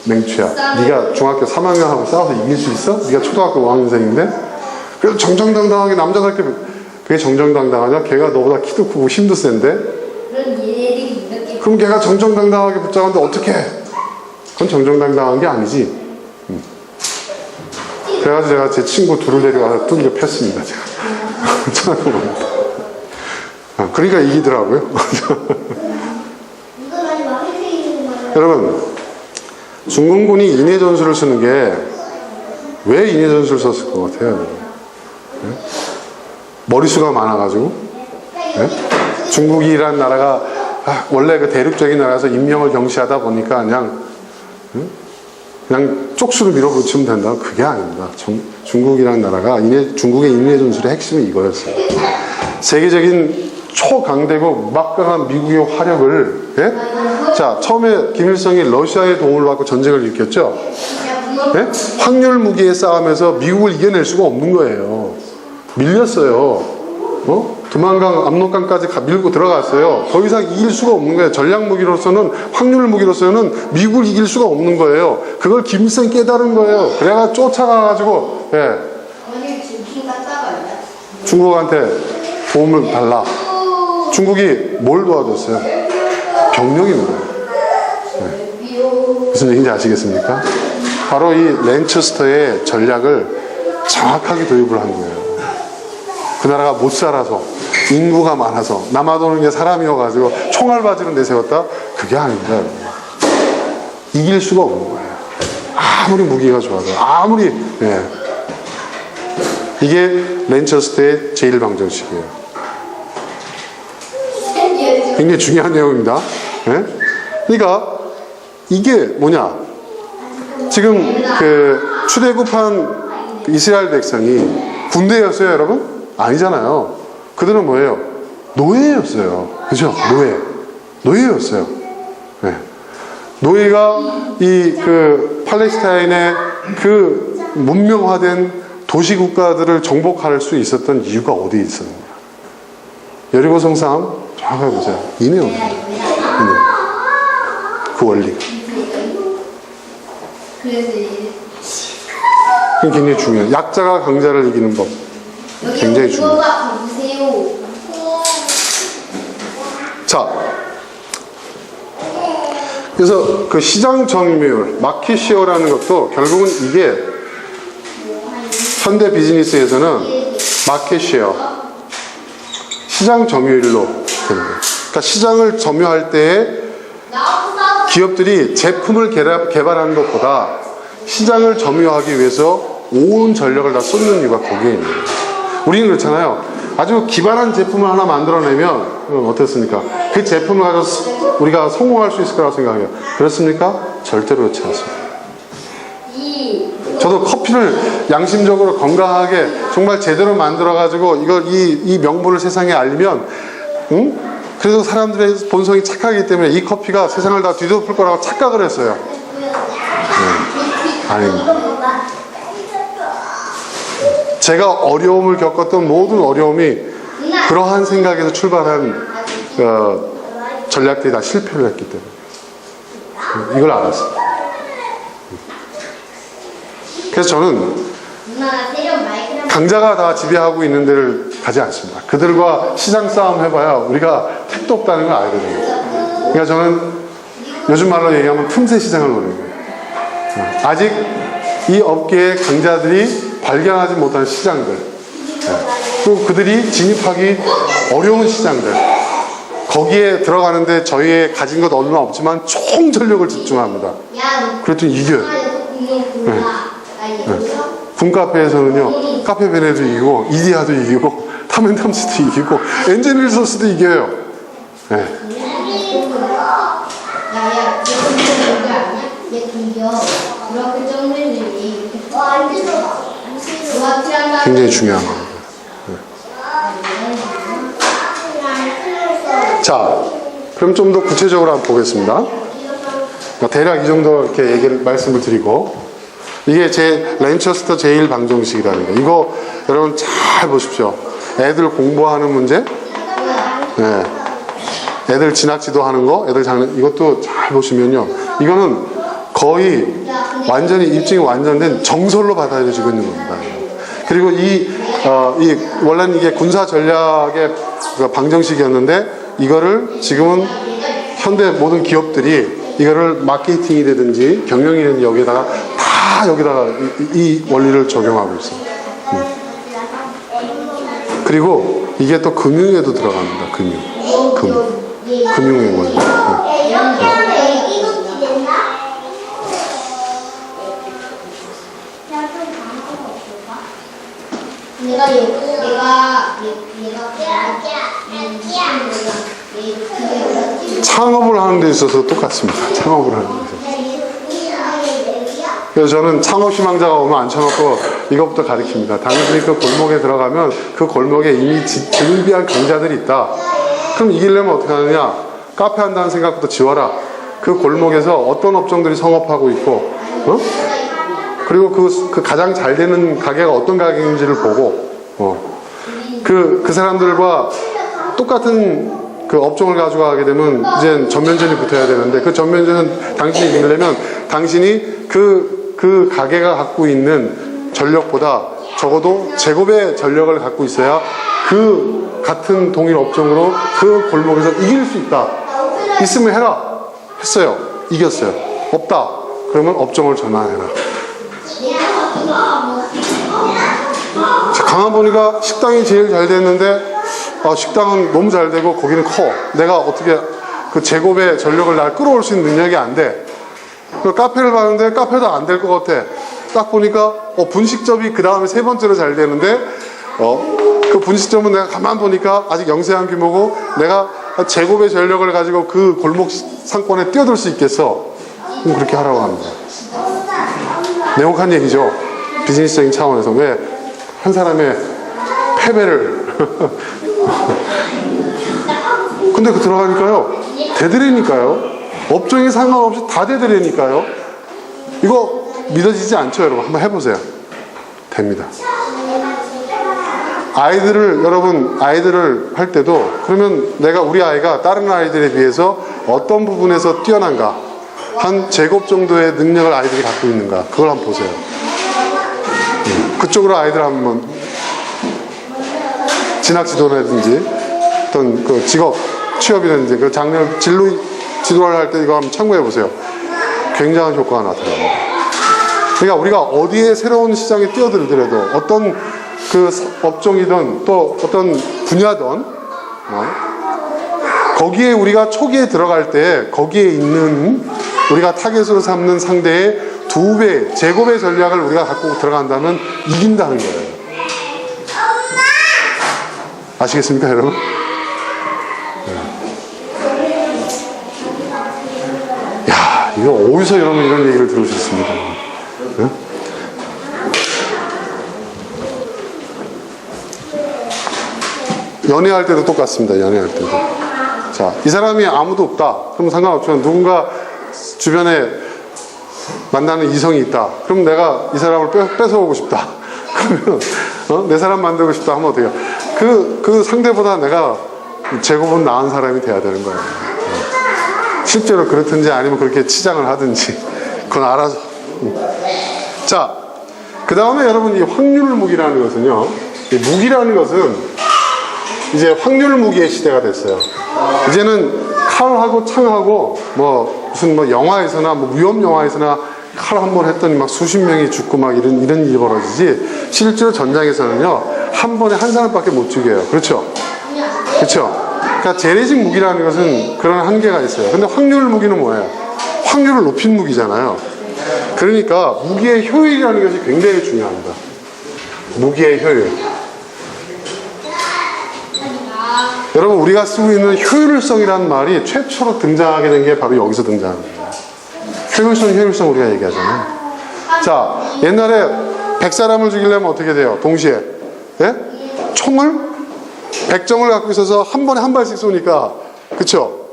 맹추야 네가 중학교 3학년하고 싸워서 이길 수 있어? 네가 초등학교 5학년생인데? 그래서 정정당당하게 남자답게 그게 정정당당하냐? 걔가 너보다 키도 크고 힘도 센데? 그럼 걔가 정정당당하게 붙잡았는데 어떻게 해? 그건 정정당당한 게 아니지. 그래가지고 제가 제 친구 둘을 데려가서 두들겨 팼습니다. 제가. 그러니까 이기더라고요. 여러분 중공군이 인해 전술을 쓰는 게 왜 인해 전술을 썼을 것 같아요? 네? 머리수가 많아가지고 네? 중국이란 나라가 원래 그 대륙적인 나라에서 인명을 경시하다 보니까 그냥 쪽수로 밀어붙이면 된다. 그게 아닙니다. 중국이란 나라가 중국의 인해 전술의 핵심은 이거였어요. 세계적인 초강대국 막강한 미국의 화력을 자 처음에 김일성이 러시아의 도움을 받고 전쟁을 일으켰죠. 확률 무기의 싸움에서 미국을 이겨낼 수가 없는 거예요. 밀렸어요. 두만강, 압록강까지 밀고 들어갔어요. 더 이상 이길 수가 없는 거예요. 전략 무기로서는, 확률 무기로서는 미국을 이길 수가 없는 거예요. 그걸 김일성이 깨달은 거예요. 그래가 쫓아가가지고 중국한테 도움을 달라. 중국이 뭘 도와줬어요? 병력입니다. 무슨 얘기인지 아시겠습니까? 바로 이 랜체스터의 전략을 정확하게 도입을 한 거예요. 그 나라가 못 살아서 인구가 많아서 남아도는 게 사람이어가지고 총알바지로 내세웠다? 그게 아닙니다. 여러분. 이길 수가 없는 거예요. 아무리 무기가 좋아도 아무리 이게 랜처스터의 제1방정식이에요. 굉장히 중요한 내용입니다. 그러니까 이게 뭐냐? 지금 그 출애굽한 이스라엘 백성이 군대였어요, 여러분? 아니잖아요. 그들은 뭐예요? 노예였어요. 그죠? 노예였어요. 노예가 이 그 팔레스타인의 그 문명화된 도시 국가들을 정복할 수 있었던 이유가 어디에 있었느냐? 여리고 성싸움 정확하게 보세요. 이 내용입니다. 그 원리가. 그게 굉장히 중요해요. 약자가 강자를 이기는 법. 굉장히 중요해요. 자, 그래서 그 시장 점유율, 마켓 쉐어라는 것도 결국은 이게 현대 비즈니스에서는 마켓 쉐어, 시장 점유율로 되는 거예요. 그러니까 시장을 점유할 때에 기업들이 제품을 개발하는 것보다 시장을 점유하기 위해서 온 전력을 다 쏟는 이유가 거기에 있는 거예요. 우리는 그렇잖아요. 아주 기발한 제품을 하나 만들어내면 어떻습니까? 그 제품을 가지고 우리가 성공할 수 있을 거라고 생각해요. 그렇습니까? 절대로 그렇지 않습니다. 저도 커피를 양심적으로 건강하게 정말 제대로 만들어가지고 이걸 이 명분을 세상에 알리면 그래도 사람들의 본성이 착하기 때문에 이 커피가 세상을 다 뒤덮을 거라고 착각을 했어요. 아닙니다. 제가 어려움을 겪었던 모든 어려움이 그러한 생각에서 출발한 전략들이 다 실패를 했기 때문에 이걸 알았어요. 그래서 저는 강자가 다 지배하고 있는 데를 가지 않습니다. 그들과 시장 싸움 해봐야 우리가 택도 없다는 걸 알거든요. 그러니까 저는 요즘 말로 얘기하면 틈새 시장을 노리는 거예요. 아직 이 업계의 강자들이 발견하지 못한 시장들, 또 그들이 진입하기 어려운 시장들, 거기에 들어가는데 저희의 가진 것 얼마 없지만 총 전력을 집중합니다. 그랬더니 이겨요. 군카페에서는요, 카페베네도 이기고, 이디아도 이기고, 타멘탐스도 이기고, 엔제닐서스도 이겨요. 굉장히 중요한 겁니다. 자, 그럼 좀 더 구체적으로 한번 보겠습니다. 대략 이 정도 이렇게 말씀을 드리고, 이게 제 랜처스터 제1방정식이라는 거. 이거 여러분 잘 보십시오. 애들 공부하는 문제, 애들 진학지도 하는 거, 애들 장난, 이것도 잘 보시면요. 이거는 거의 완전히 입증이 완전된 정설로 받아들여지고 있는 겁니다. 그리고 원래는 이게 군사 전략의 방정식이었는데, 이거를 지금은 현대 모든 기업들이 이거를 마케팅이라든지 경영이라든지 여기다가 이 원리를 적용하고 있어요. 그리고 이게 또 금융에도 들어갑니다. 금융의 원리. 창업을 하는 데 있어서 똑같습니다. 창업을 하는 데 있어서. 그래서 저는 창업 희망자가 오면 앉혀놓고 이것부터 가르칩니다. 당신이 그 골목에 들어가면 그 골목에 이미 즐비한 강자들이 있다. 그럼 이기려면 어떻게 하느냐? 카페 한다는 생각부터 지워라. 그 골목에서 어떤 업종들이 성업하고 있고, 그리고 그 가장 잘 되는 가게가 어떤 가게인지를 보고, 그 사람들과 똑같은 그 업종을 가져가게 되면 이제 전면전이 붙어야 되는데, 그 전면전은 당신이 이기려면 당신이 그 가게가 갖고 있는 전력보다 적어도 제곱의 전력을 갖고 있어야 그 같은 동일 업종으로 그 골목에서 이길 수 있다. 있으면 해라. 했어요. 이겼어요. 없다. 그러면 업종을 전환해라. 가만 보니까 식당이 제일 잘 됐는데 식당은 너무 잘 되고 거기는 커. 내가 어떻게 그 제곱의 전력을 날 끌어올 수 있는 능력이 안 돼. 그 카페를 봤는데 카페도 안 될 것 같아. 딱 보니까 분식점이 그 다음에 세 번째로 잘 되는데 그 분식점은 내가 가만 보니까 아직 영세한 규모고 내가 제곱의 전력을 가지고 그 골목 상권에 뛰어들 수 있겠어. 그럼 그렇게 하라고 합니다. 냉혹한 얘기죠. 비즈니스적인 차원에서. 왜 한 사람의 패배를 근데 그 들어가니까요 대드리니까요. 업종이 상관없이 다 대드리니까요. 이거 믿어지지 않죠? 여러분 한번 해보세요. 됩니다. 아이들을 할 때도 그러면 우리 아이가 다른 아이들에 비해서 어떤 부분에서 뛰어난가, 한 제곱 정도의 능력을 아이들이 갖고 있는가, 그걸 한번 보세요. 그쪽으로 아이들 한번 진학 지도라든지 어떤 그 직업 취업이라든지 그 장년 지도를 할 때 이거 한번 참고해 보세요. 굉장한 효과가 나타납니다. 그러니까 우리가 어디에 새로운 시장에 뛰어들더라도 어떤 그 업종이든 또 어떤 분야든 거기에 우리가 초기에 들어갈 때 거기에 있는 우리가 타겟으로 삼는 상대의 2배, 제곱의 전략을 우리가 갖고 들어간다면 이긴다는 거예요. 아시겠습니까, 여러분? 야, 이거 어디서 여러분 이런 얘기를 들으셨습니까? 네? 연애할 때도 똑같습니다. 연애할 때도. 자, 이 사람이 아무도 없다. 그럼 상관없지만 누군가 주변에 만나는 이성이 있다. 그럼 내가 이 사람을 뺏어오고 싶다. 그러면 내 사람 만들고 싶다 하면 어떡해요? 그 상대보다 내가 제곱은 나은 사람이 돼야 되는 거예요. 실제로 그렇든지 아니면 그렇게 치장을 하든지 그건 알아서. 자, 그 다음에 여러분 이 확률 무기라는 것은요. 이 무기라는 것은 이제 확률 무기의 시대가 됐어요. 이제는 칼하고 창하고 무슨 영화에서나 위험 영화에서나 칼 한 번 했더니 막 수십 명이 죽고 막 이런 일이 벌어지지, 실제로 전장에서는요 한 번에 한 사람밖에 못 죽여요. 그렇죠? 그러니까 재래식 무기라는 것은 그런 한계가 있어요. 근데 확률 무기는 뭐예요? 확률을 높인 무기잖아요. 그러니까 무기의 효율이라는 것이 굉장히 중요합니다. 무기의 효율. 여러분 우리가 쓰고 있는 효율성이라는 말이 최초로 등장하게 된 게 바로 여기서 등장합니다. 효율성 우리가 얘기하잖아요. 자, 옛날에 100사람을 죽이려면 어떻게 돼요? 동시에 총을 100정을 갖고 있어서 한 번에 한 발씩 쏘니까, 그쵸?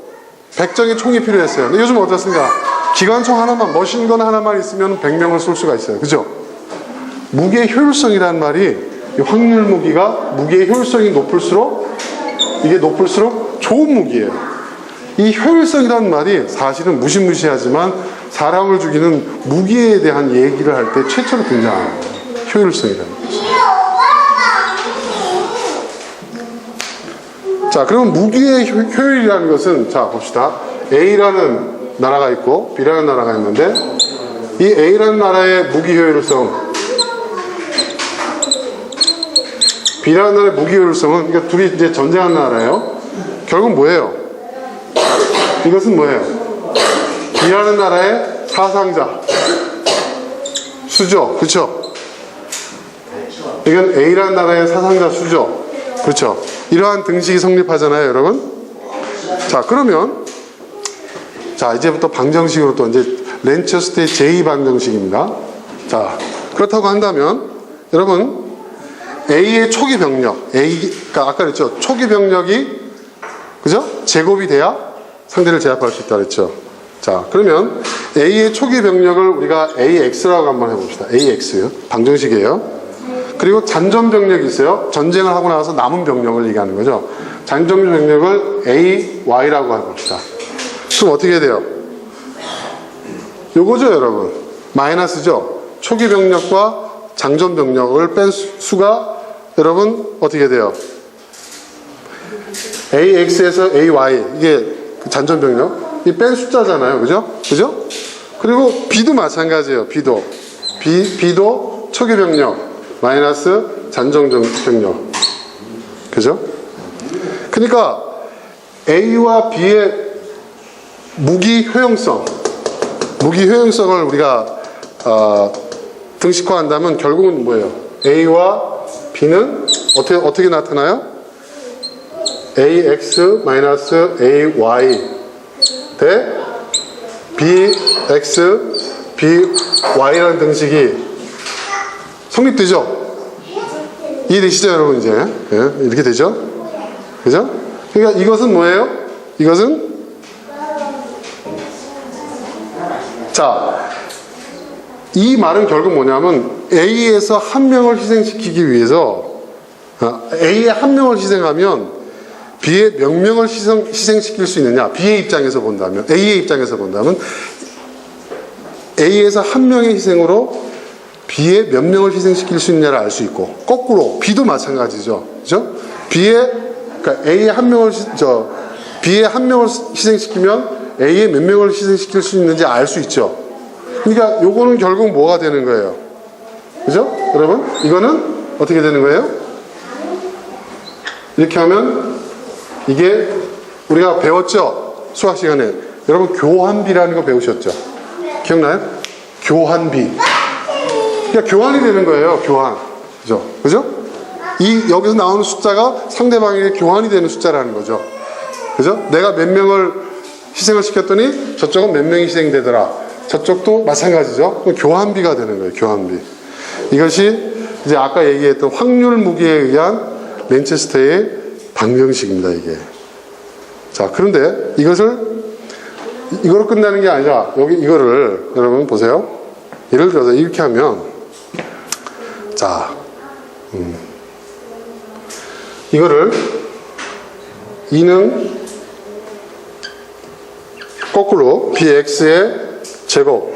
100정의 총이 필요했어요. 근데 요즘 어떻습니까? 기관총 하나만, 머신건 하나만 있으면 100명을 쏠 수가 있어요. 그죠? 무기의 효율성이라는 말이, 이 확률 무기가 무기의 효율성이 높을수록 좋은 무기예요. 이 효율성이라는 말이 사실은 무시무시하지만 사람을 죽이는 무기에 대한 얘기를 할 때 최초로 등장하는 거예요. 효율성이라는 것이. 자, 그럼 무기의 효율이라는 것은, 자, 봅시다. A라는 나라가 있고 B라는 나라가 있는데, 이 A라는 나라의 무기 효율성, B라는 나라의 무기 효율성은, 그러니까 둘이 이제 전쟁한 나라예요. 결국 뭐예요? 이것은 뭐예요? B라는 나라의 사상자 수죠. 그렇죠? 이건 A라는 나라의 사상자 수죠. 그렇죠? 이러한 등식이 성립하잖아요, 여러분. 자, 그러면 자, 이제부터 방정식으로 또 이제 렌체스터의 제2방정식입니다. 자, 그렇다고 한다면 여러분 A의 초기 병력, 그러니까 아까 그랬죠. 초기 병력이, 그죠? 제곱이 돼야 상대를 제압할 수 있다 그랬죠. 자, 그러면 A의 초기 병력을 우리가 AX라고 한번 해봅시다. AX 방정식이에요. 그리고 잔존 병력이 있어요. 전쟁을 하고 나서 남은 병력을 얘기하는 거죠. 잔존 병력을 AY라고 해봅시다. 그럼 어떻게 돼요? 요거죠, 여러분. 마이너스죠. 초기 병력과 장전 병력을 뺀 수가 여러분 어떻게 돼요? AX에서 AY, 이게 잔존 병력, 이 뺀 숫자잖아요. 그죠? 그리고 B도 마찬가지예요. B도 초기 병력 마이너스 잔정병력. 그죠? 그러니까 A와 B의 무기 효용성을 우리가 등식화한다면 결국은 뭐예요? A와 B는 어떻게 나타나요? AX-AY 대 BX, BY라는 등식이 성립되죠? 이해되시죠, 여러분? 이제 이렇게 되죠? 그죠? 그러니까 이것은 뭐예요? 이것은 자, 이 말은 결국 뭐냐면 A에서 한 명을 희생시키기 위해서 A의 한 명을 희생하면 B의 몇 명을 희생시킬 수 있느냐? B의 입장에서 본다면, A의 입장에서 본다면 A에서 한 명의 희생으로 B의 몇 명을 희생시킬 수 있느냐를 알 수 있고, 거꾸로 B도 마찬가지죠. 그죠? 그러니까 B의 한 명을 희생시키면 A의 몇 명을 희생시킬 수 있는지 알 수 있죠. 그러니까 요거는 결국 뭐가 되는 거예요? 그죠? 여러분? 이거는 어떻게 되는 거예요? 이렇게 하면 이게 우리가 배웠죠? 수학 시간에. 여러분 교환비라는 거 배우셨죠? 기억나요? 교환비. 그러니까 교환이 되는 거예요. 교환. 그죠? 그죠? 여기서 나오는 숫자가 상대방에게 교환이 되는 숫자라는 거죠. 그죠? 내가 몇 명을 희생을 시켰더니 저쪽은 몇 명이 희생되더라. 저쪽도 마찬가지죠. 교환비가 되는 거예요. 교환비. 이것이 이제 아까 얘기했던 확률 무기에 의한 맨체스터의 방정식입니다. 이게. 자, 그런데 이거로 끝나는 게 아니라 이거를 여러분 보세요. 예를 들어서 이렇게 하면 자, 이거를 2는 거꾸로 bx의 제곱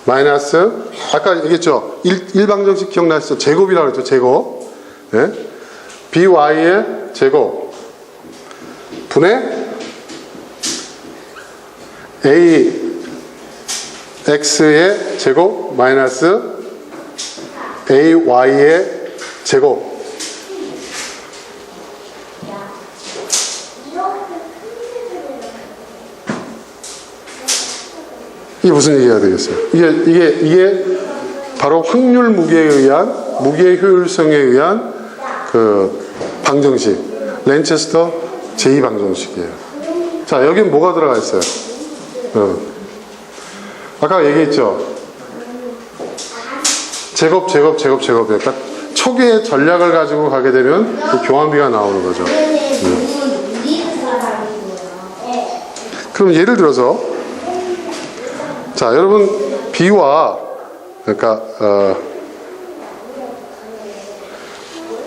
마이너스 아까 얘기했죠. 일방정식 기억나시죠? 제곱이라고 했죠. 제곱. 네? by의 제곱 분의 ax의 제곱 마이너스 ay의 제곱. 이게 무슨 얘기가 되겠어요? 이게 바로 확률 무기의 효율성에 의한 그 방정식, 렌체스터 제2방정식이에요. 자, 여긴 뭐가 들어가 있어요? 아까 얘기했죠? 제곱. 그러니까 초기의 전략을 가지고 가게 되면 그 교환비가 나오는 거죠. 그럼 예를 들어서 자, 여러분 B와 그러니까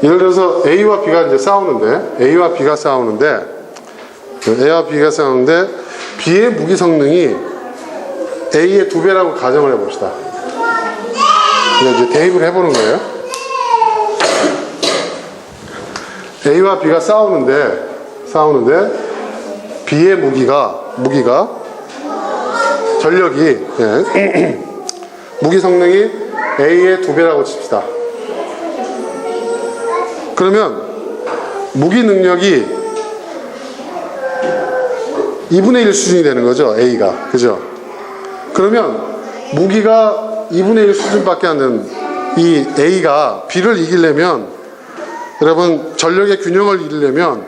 예를 들어서 A와 B가 이제 A와 B가 싸우는데 B의 무기 성능이 A의 2배라고 가정을 해봅시다. 이제 대입을 해보는 거예요. A와 B가 싸우는데 B의 무기가 전력이 무기 성능이 A의 2배라고 칩시다. 그러면 무기 능력이 2분의 1 수준이 되는 거죠. A가. 그죠? 그러면 무기가 2분의 1 수준밖에 안 되는 이 A가 B를 이기려면 여러분 전력의 균형을 이기려면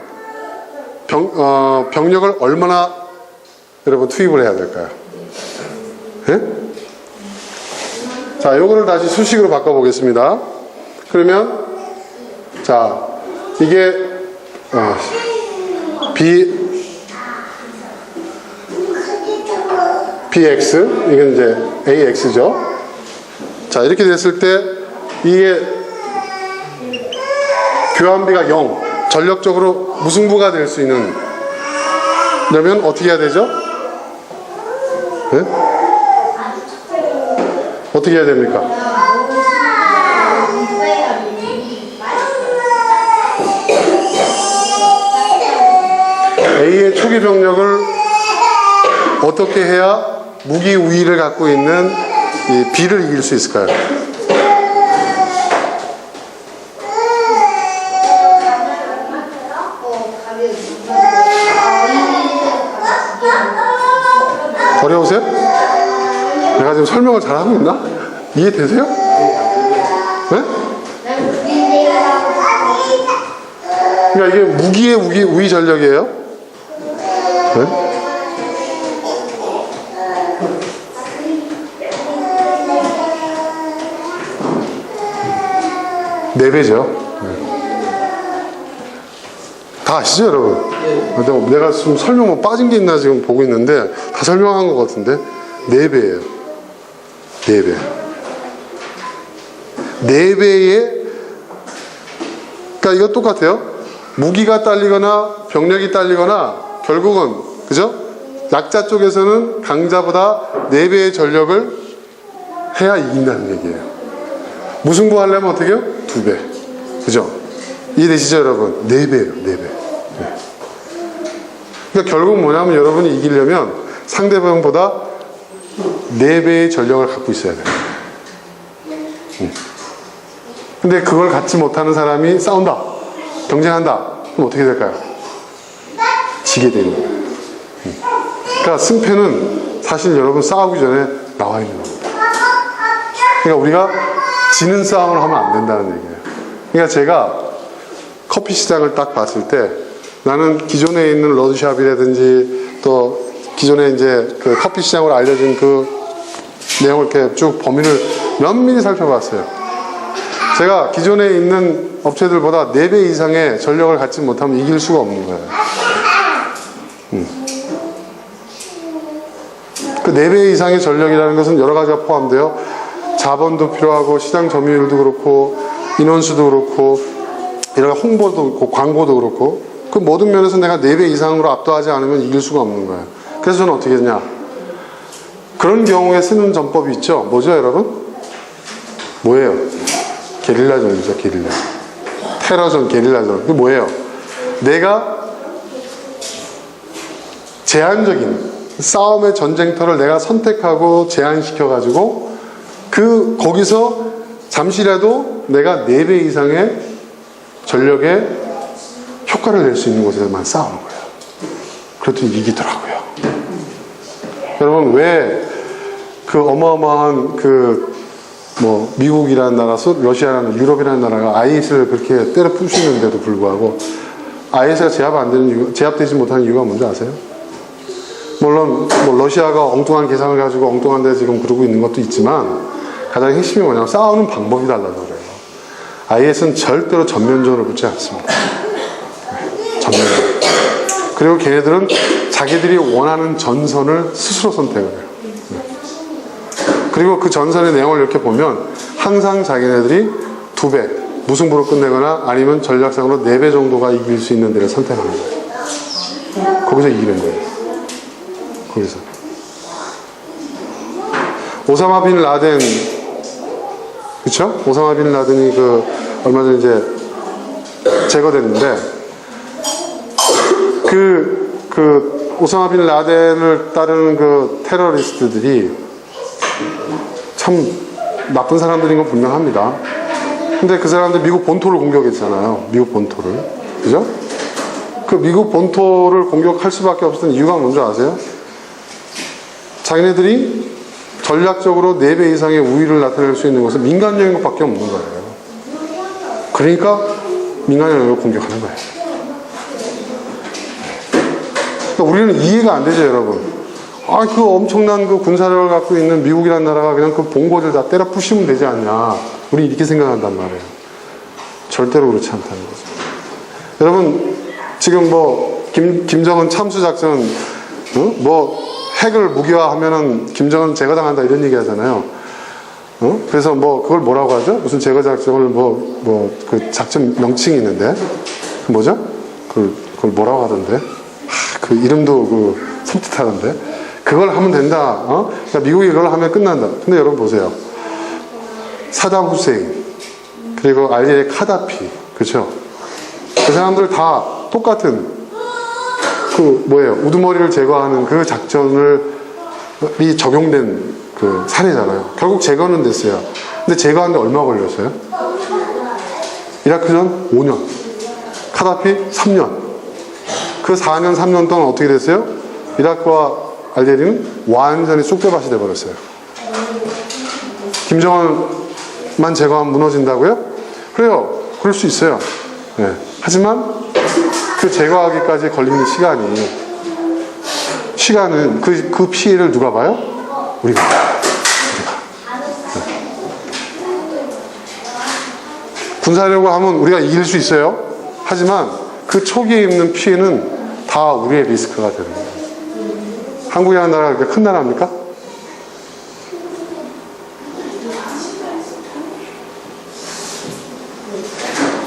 병력을 얼마나 여러분 투입을 해야 될까요? 네? 자, 요거를 다시 수식으로 바꿔보겠습니다. 그러면 자, 이게 BX, 이건 이제 AX죠. 자, 이렇게 됐을 때 이게 교환비가 0, 전력적으로 무승부가 될 수 있는 그러면 어떻게 해야 되죠? 네? 어떻게 해야 됩니까? A의 초기 병력을 어떻게 해야 무기 우위를 갖고 있는 이 B를 이길 수 있을까요? 어려우세요? 내가 지금 설명을 잘하고 있나? 이해되세요? 네? 그러니까 이게 무기의 우위 전력이에요. 네? 네 배죠. 다 아시죠, 여러분? 내가 지금 설명 뭐 빠진 게 있나 지금 보고 있는데 다 설명한 것 같은데 네 배예요. 네 배. 네 배의 그러니까 이거 똑같아요. 무기가 딸리거나 병력이 딸리거나 결국은 그죠? 약자 쪽에서는 강자보다 네 배의 전력을 해야 이긴다는 얘기예요. 무승부 하려면 어떻게 해요? 두 배. 그죠? 이해되시죠, 여러분? 네 배예요, 네 배. 네. 그러니까 결국 뭐냐면 여러분이 이기려면 상대방보다 네 배의 전력을 갖고 있어야 돼요. 근데 그걸 갖지 못하는 사람이 싸운다, 경쟁한다. 그럼 어떻게 될까요? 지게 되는 거예요. 그러니까 승패는 사실 여러분 싸우기 전에 나와 있는 겁니다. 그러니까 우리가 지는 싸움을 하면 안 된다는 얘기예요. 그러니까 제가 커피 시장을 딱 봤을 때 나는 기존에 있는 러드샵이라든지 또 기존에 이제 그 커피 시장으로 알려진 그 내용을 이렇게 쭉 범위를 면밀히 살펴봤어요. 제가 기존에 있는 업체들보다 4배 이상의 전력을 갖지 못하면 이길 수가 없는 거예요. 그 4배 이상의 전력이라는 것은 여러 가지가 포함돼요. 자본도 필요하고 시장 점유율도 그렇고 인원수도 그렇고 이런 홍보도 그렇고 광고도 그렇고 그 모든 면에서 내가 4배 이상으로 압도하지 않으면 이길 수가 없는 거예요. 그래서 저는 어떻게 했냐, 그런 경우에 쓰는 전법이 있죠. 뭐죠, 여러분? 뭐예요? 게릴라전이죠. 게릴라. 테러전, 게릴라전. 그게 뭐예요? 내가 제한적인 싸움의 전쟁터를 내가 선택하고 제한시켜가지고 거기서 잠시라도 내가 4배 이상의 전력의 효과를 낼 수 있는 곳에만 싸우는 거예요. 그랬더니 이기더라고요. 여러분, 왜 그 어마어마한 미국이라는 나라, 러시아라는, 유럽이라는 나라가 IS를 그렇게 때려 부수는데도 불구하고 IS가 제압되지 못하는 이유가 뭔지 아세요? 물론 러시아가 엉뚱한 계산을 가지고 엉뚱한 데 지금 그러고 있는 것도 있지만 가장 핵심이 뭐냐면 싸우는 방법이 달라서 그래요. IS는 절대로 전면전을 붙지 않습니다. 전면전. 그리고 걔네들은 자기들이 원하는 전선을 스스로 선택을 해요. 그리고 그 전선의 내용을 이렇게 보면 항상 자기네들이 2배, 무승부로 끝내거나 아니면 전략상으로 4배 정도가 이길 수 있는 데를 선택하는 거예요. 거기서 이기는 거예요. 거기서. 오사마 빈 라덴, 그쵸? 오사마 빈 라덴이 얼마 전에 이제 제거됐는데, 오사마 빈 라덴을 따르는 테러리스트들이 참 나쁜 사람들인 건 분명합니다. 근데 그 사람들 미국 본토를 공격했잖아요. 미국 본토를. 그죠? 그 미국 본토를 공격할 수밖에 없었던 이유가 뭔지 아세요? 자기네들이 전략적으로 4배 이상의 우위를 나타낼 수 있는 것은 민간적인 것밖에 없는 거예요. 그러니까 민간 영역을 공격하는 거예요. 그러니까 우리는 이해가 안 되죠, 여러분. 그 엄청난 군사력을 갖고 있는 미국이라는 나라가 그냥 그 본고를 다 때려 부시면 되지 않냐. 우리 이렇게 생각한단 말이에요. 절대로 그렇지 않다는 거죠. 여러분, 지금 김정은 참수작전, 핵을 무기화하면은 김정은 제거당한다 이런 얘기 하잖아요. 그래서 그걸 뭐라고 하죠? 무슨 제거작전을 그 작전 명칭이 있는데. 뭐죠? 그걸 뭐라고 하던데? 그 이름도 섬뜩하던데. 그걸 하면 된다. 그러니까 미국이 그걸 하면 끝난다. 근데 여러분 보세요. 사담 후세인, 그리고 알제리의 카다피, 그렇죠? 그 사람들 다 똑같은 우두머리를 제거하는 그 작전이 적용된 사례잖아요. 결국 제거는 됐어요. 근데 제거하는데 얼마 걸렸어요? 이라크전 5년, 카다피 3년. 그 4년, 3년 동안 어떻게 됐어요? 이라크와 알제리는 완전히 쑥대밭이 돼버렸어요. 김정은만 제거하면 무너진다고요? 그래요. 그럴 수 있어요. 네. 하지만 그 제거하기까지 걸리는 시간은 그 피해를 누가 봐요? 우리가. 군사력으로 하면 우리가 이길 수 있어요. 하지만 그 초기에 입는 피해는 다 우리의 리스크가 되는 거예요. 한국이라는 나라가 그렇게 큰 나라입니까?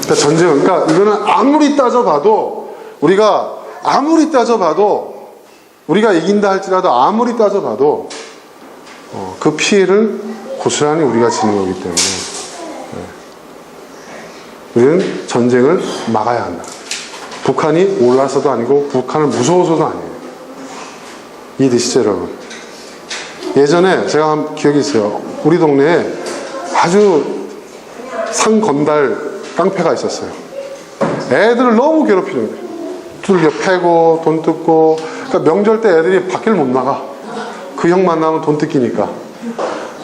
그러니까 전쟁은, 그러니까 이거는 아무리 따져봐도 우리가 이긴다 할지라도 아무리 따져봐도 그 피해를 고스란히 우리가 지는 거기 때문에 우리는 전쟁을 막아야 한다. 북한이 올라서도 아니고 북한을 무서워서도 아니에요. 이해되시죠, 여러분? 예전에 제가 한 기억이 있어요. 우리 동네에 아주 상건달 깡패가 있었어요. 애들을 너무 괴롭히는 거예요. 두들겨 패고 돈 뜯고. 그러니까 명절 때 애들이 밖을 못 나가. 그 형 만나면 돈 뜯기니까.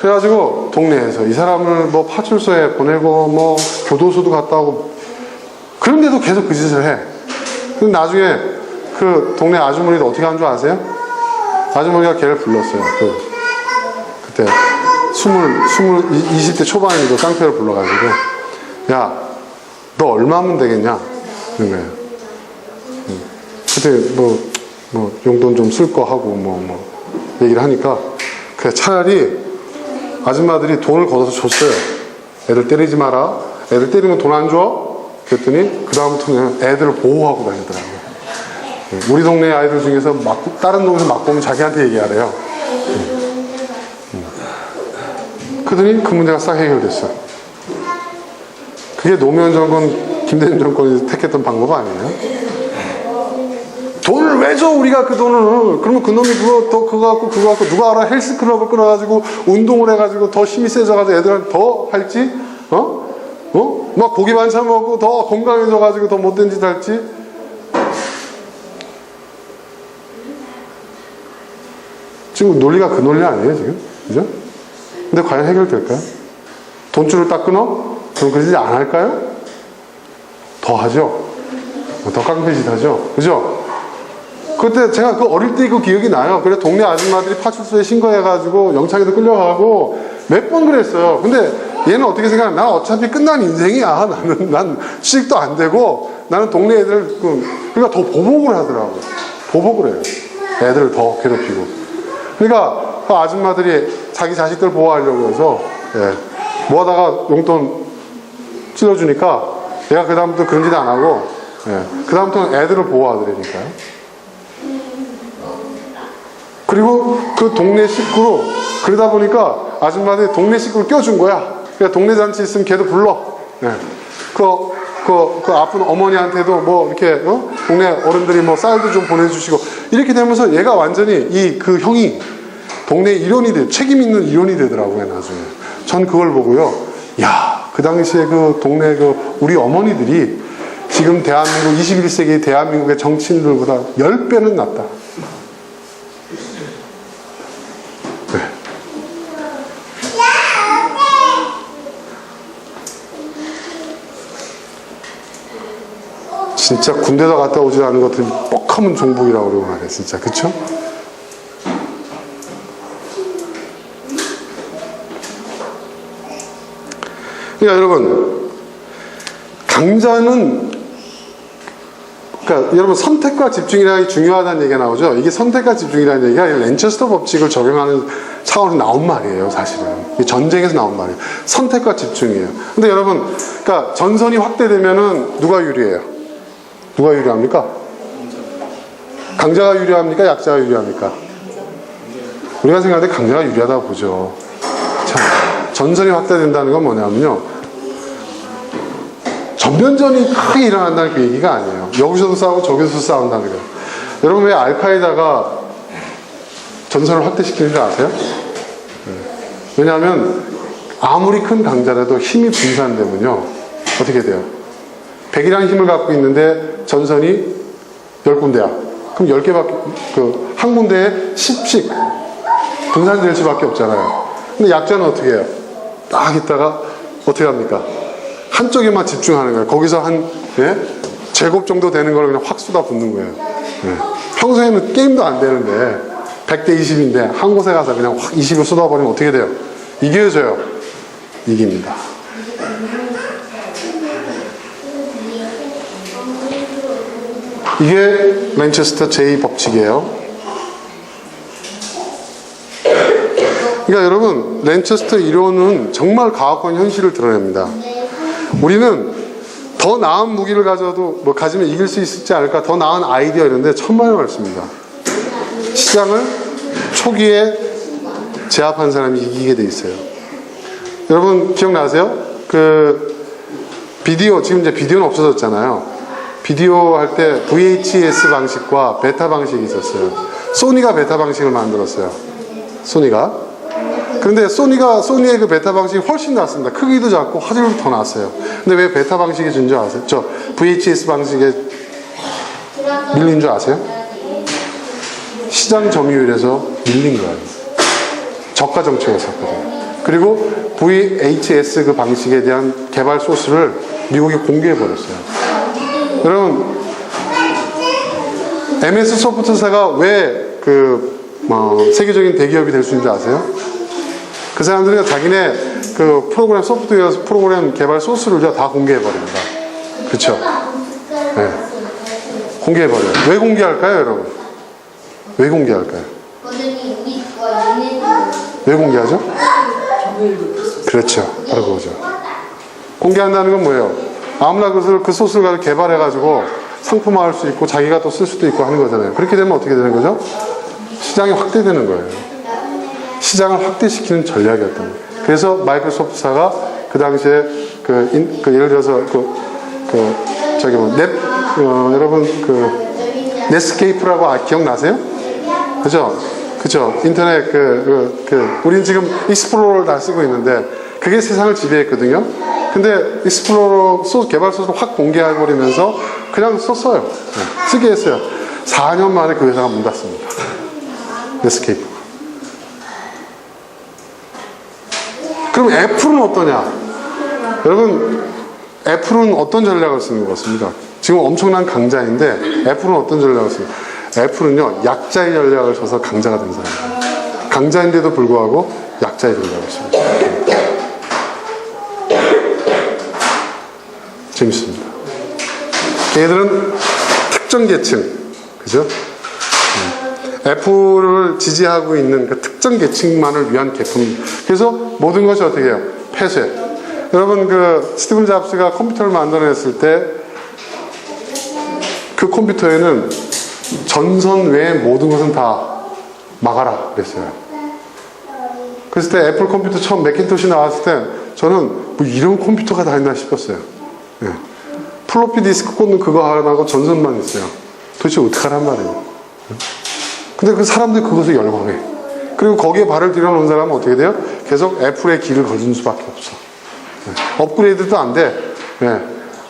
그래가지고 동네에서 이 사람을 뭐 파출소에 보내고 뭐 교도소도 갔다 오고 그런데도 계속 그 짓을 해. 근데 나중에 그 동네 아주머니도 어떻게 한 줄 아세요? 아주머니가 걔를 불렀어요. 그때 20대 초반이고 깡패를 불러가지고 야, 너 얼마 하면 되겠냐? 그런 거예요. 그때 뭐 용돈 좀 쓸 거 하고 뭐 얘기를 하니까 그래 차라리 아줌마들이 돈을 걷어서 줬어요. 애들 때리지 마라. 애들 때리면 돈 안 줘? 그랬더니 그 다음부터는 애들을 보호하고 다니더라고요. 우리 동네 아이들 중에서 다른 동네에서 막 보면 자기한테 얘기하래요. 그러더니 그 문제가 싹 해결됐어. 그게 노무현 정권, 김대중 정권이 택했던 방법 아니에요? 돈을 왜 줘, 우리가 그 돈을. 그러면 그 놈이 그거 갖고 누가 알아? 헬스클럽을 끊어가지고 운동을 해가지고 더 힘이 세져가지고 애들한테 더 할지? 막 고기 반찬 먹고 더 건강해져가지고 더 못된 짓 할지? 지금 논리가 그 논리 아니에요, 지금? 그죠? 근데 과연 해결될까요? 돈줄을 딱 끊어? 그럼 그러지 안 할까요? 더 하죠? 더 깡패짓 하죠? 그죠? 그때 제가 그 어릴 때 그 기억이 나요. 그래 동네 아줌마들이 파출소에 신고해가지고 영창에도 끌려가고 몇 번 그랬어요. 근데 얘는 어떻게 생각하냐? 난 어차피 끝난 인생이야. 난 취직도 안 되고 나는 동네 애들 그러니까 더 보복을 하더라고요. 보복을 해요. 애들을 더 괴롭히고. 그러니까 그 아줌마들이 자기 자식들 보호하려고 해서 뭐하다가 용돈 찔러주니까 내가 그 다음부터 그런 짓 안 하고 그 다음부터는 애들을 보호하더라니까요. 그리고 그 동네 식구로 그러다 보니까 아줌마들이 동네 식구를 껴준 거야. 그러니까 동네 잔치 있으면 걔도 불러. 그 아픈 어머니한테도 뭐 이렇게 동네 어른들이 뭐 쌀도 좀 보내주시고 이렇게 되면서 얘가 완전히 그 형이 동네 일원이 돼 책임 있는 일원이 되더라고요 나중에. 전 그걸 보고요. 야, 그 당시에 그 동네 우리 어머니들이 지금 대한민국 21세기 대한민국의 정치인들보다 10배는 낫다. 진짜 군대도 갔다 오지 않은 것들이 뻑하면 종북이라고 그러고 말이에요. 진짜. 그쵸? 그러니까 여러분 강자는 그러니까 여러분 선택과 집중이라는 게 중요하다는 얘기가 나오죠. 이게 선택과 집중이라는 얘기가 랜체스터 법칙을 적용하는 차원에서 나온 말이에요. 사실은 전쟁에서 나온 말이에요. 선택과 집중이에요. 근데 여러분 그러니까 전선이 확대되면은 누가 유리해요? 누가 유리합니까? 강자가 유리합니까? 약자가 유리합니까? 우리가 생각할 때 강자가 유리하다고 보죠. 자, 전선이 확대된다는 건 뭐냐면요. 전면전이 크게 일어난다는 그 얘기가 아니에요. 여기서도 싸우고 저기서도 싸운다는 거예요. 여러분 왜 알카에다가 전선을 확대시키는 줄 아세요? 왜냐하면 아무리 큰 강자라도 힘이 분산되면요. 어떻게 돼요? 100이라는 힘을 갖고 있는데 전선이 10군데야. 그럼 10개밖에, 한 군데에 10씩 분산될 수밖에 없잖아요. 근데 약자는 어떻게 해요? 딱 있다가 어떻게 합니까? 한쪽에만 집중하는 거예요. 거기서 한, 예? 제곱 정도 되는 걸 그냥 확 쏟아붓는 거예요. 예. 평소에는 게임도 안 되는데, 100대 20인데, 한 곳에 가서 그냥 확 20을 쏟아버리면 어떻게 돼요? 이겨져요. 이깁니다. 이게 맨체스터 제2 법칙이에요. 그러니까 여러분, 맨체스터 이론은 정말 과학적 현실을 드러냅니다. 우리는 더 나은 무기를 가져도 가지면 이길 수 있지 않을까, 더 나은 아이디어 이런데 천만에 말씀입니다. 시장을 초기에 제압한 사람이 이기게 돼 있어요. 여러분 기억나세요? 비디오, 지금 이제 비디오는 없어졌잖아요. 비디오 할 때 VHS 방식과 베타 방식이 있었어요. 소니가 베타 방식을 만들었어요. 소니가. 그런데 소니의 그 베타 방식이 훨씬 낫습니다. 크기도 작고 화질도 더 낫어요. 근데 왜 베타 방식이 준 줄 아세요? 저 VHS 방식에 밀린 줄 아세요? 시장 점유율에서 밀린 거예요. 저가 정책을 샀거든요. 그리고 VHS 그 방식에 대한 개발 소스를 미국이 공개해 버렸어요. 여러분, MS 소프트사가 왜 세계적인 대기업이 될 수 있는지 아세요? 그 사람들이 자기네 그 프로그램, 소프트웨어 프로그램 개발 소스를 다 공개해 버립니다. 그쵸? 네. 공개해 버려요. 왜 공개할까요, 여러분? 왜 공개할까요? 왜 공개하죠? 그렇죠. 바로 그거죠. 공개한다는 건 뭐예요? 아무나 그 소스를 가지고 개발해가지고 상품화할 수 있고 자기가 또 쓸 수도 있고 하는 거잖아요. 그렇게 되면 어떻게 되는 거죠? 시장이 확대되는 거예요. 시장을 확대시키는 전략이었던 거예요. 그래서 마이크로소프트사가 그 당시에 예를 들어서 여러분 넷스케이프라고 기억나세요? 그죠? 인터넷 우린 지금 익스플로러를 다 쓰고 있는데 그게 세상을 지배했거든요. 근데 익스플로러 개발 소스를 확 공개해버리면서 그냥 썼어요. 네, 쓰게 했어요. 4년 만에 그 회사가 문 닫습니다. 넷스케이프. 그럼 애플은 어떠냐? 여러분, 애플은 어떤 전략을 쓰는 것 같습니까? 지금 엄청난 강자인데 애플은 어떤 전략을 쓰는 거예요? 애플은요, 약자의 전략을 써서 강자가 된 사람이에요. 강자인데도 불구하고 약자의 전략을 씁니다. 재밌습니다. 걔들은 특정 계층, 그죠? 애플을 지지하고 있는 그 특정 계층만을 위한 제품. 그래서 모든 것이 어떻게 해요? 폐쇄. 여러분, 스티븐 잡스가 컴퓨터를 만들어냈을 때 그 컴퓨터에는 전선 외의 모든 것은 다 막아라 그랬어요. 그랬을 때 애플 컴퓨터 처음 매킨토시 나왔을 때 저는 뭐 이런 컴퓨터가 다 있나 싶었어요. 네. 플로피 디스크 꽂는 그거 하나고 전선만 있어요. 도대체 어떡하란 말이에요. 근데 그 사람들이 그것을 열광해. 그리고 거기에 발을 들여놓은 사람은 어떻게 돼요? 계속 애플의 길을 걸을 수밖에 없어. 네. 업그레이드도 안 돼. 네.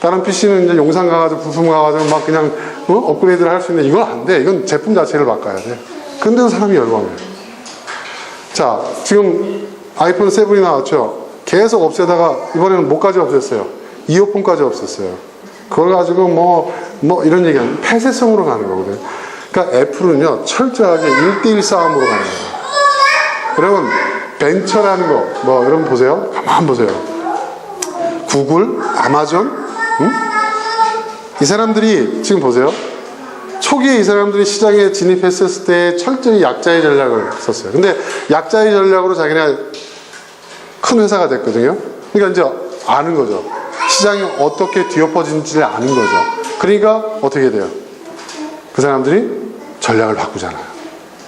다른 PC는 이제 용산 가가지고 부품 가가지고 막 그냥 업그레이드를 할 수 있는데 이건 안 돼. 이건 제품 자체를 바꿔야 돼. 근데도 사람이 열광해. 자, 지금 아이폰 7이 나왔죠. 계속 없애다가 이번에는 뭐까지 없앴어요? 이어폰까지 없앴어요. 그걸 가지고 뭐 이런 얘기하는 폐쇄성으로 가는 거거든요. 그러니까 애플은요, 철저하게 1대1 싸움으로 가는 거예요. 여러분, 벤처라는 거, 여러분 보세요. 가만 보세요. 구글, 아마존, 응? 이 사람들이 지금 보세요. 초기에 이 사람들이 시장에 진입했을 때 철저히 약자의 전략을 썼어요. 근데 약자의 전략으로 자기네 큰 회사가 됐거든요. 그러니까 이제 아는 거죠. 시장이 어떻게 뒤엎어진지를 아는 거죠. 그러니까 어떻게 돼요? 그 사람들이 전략을 바꾸잖아요.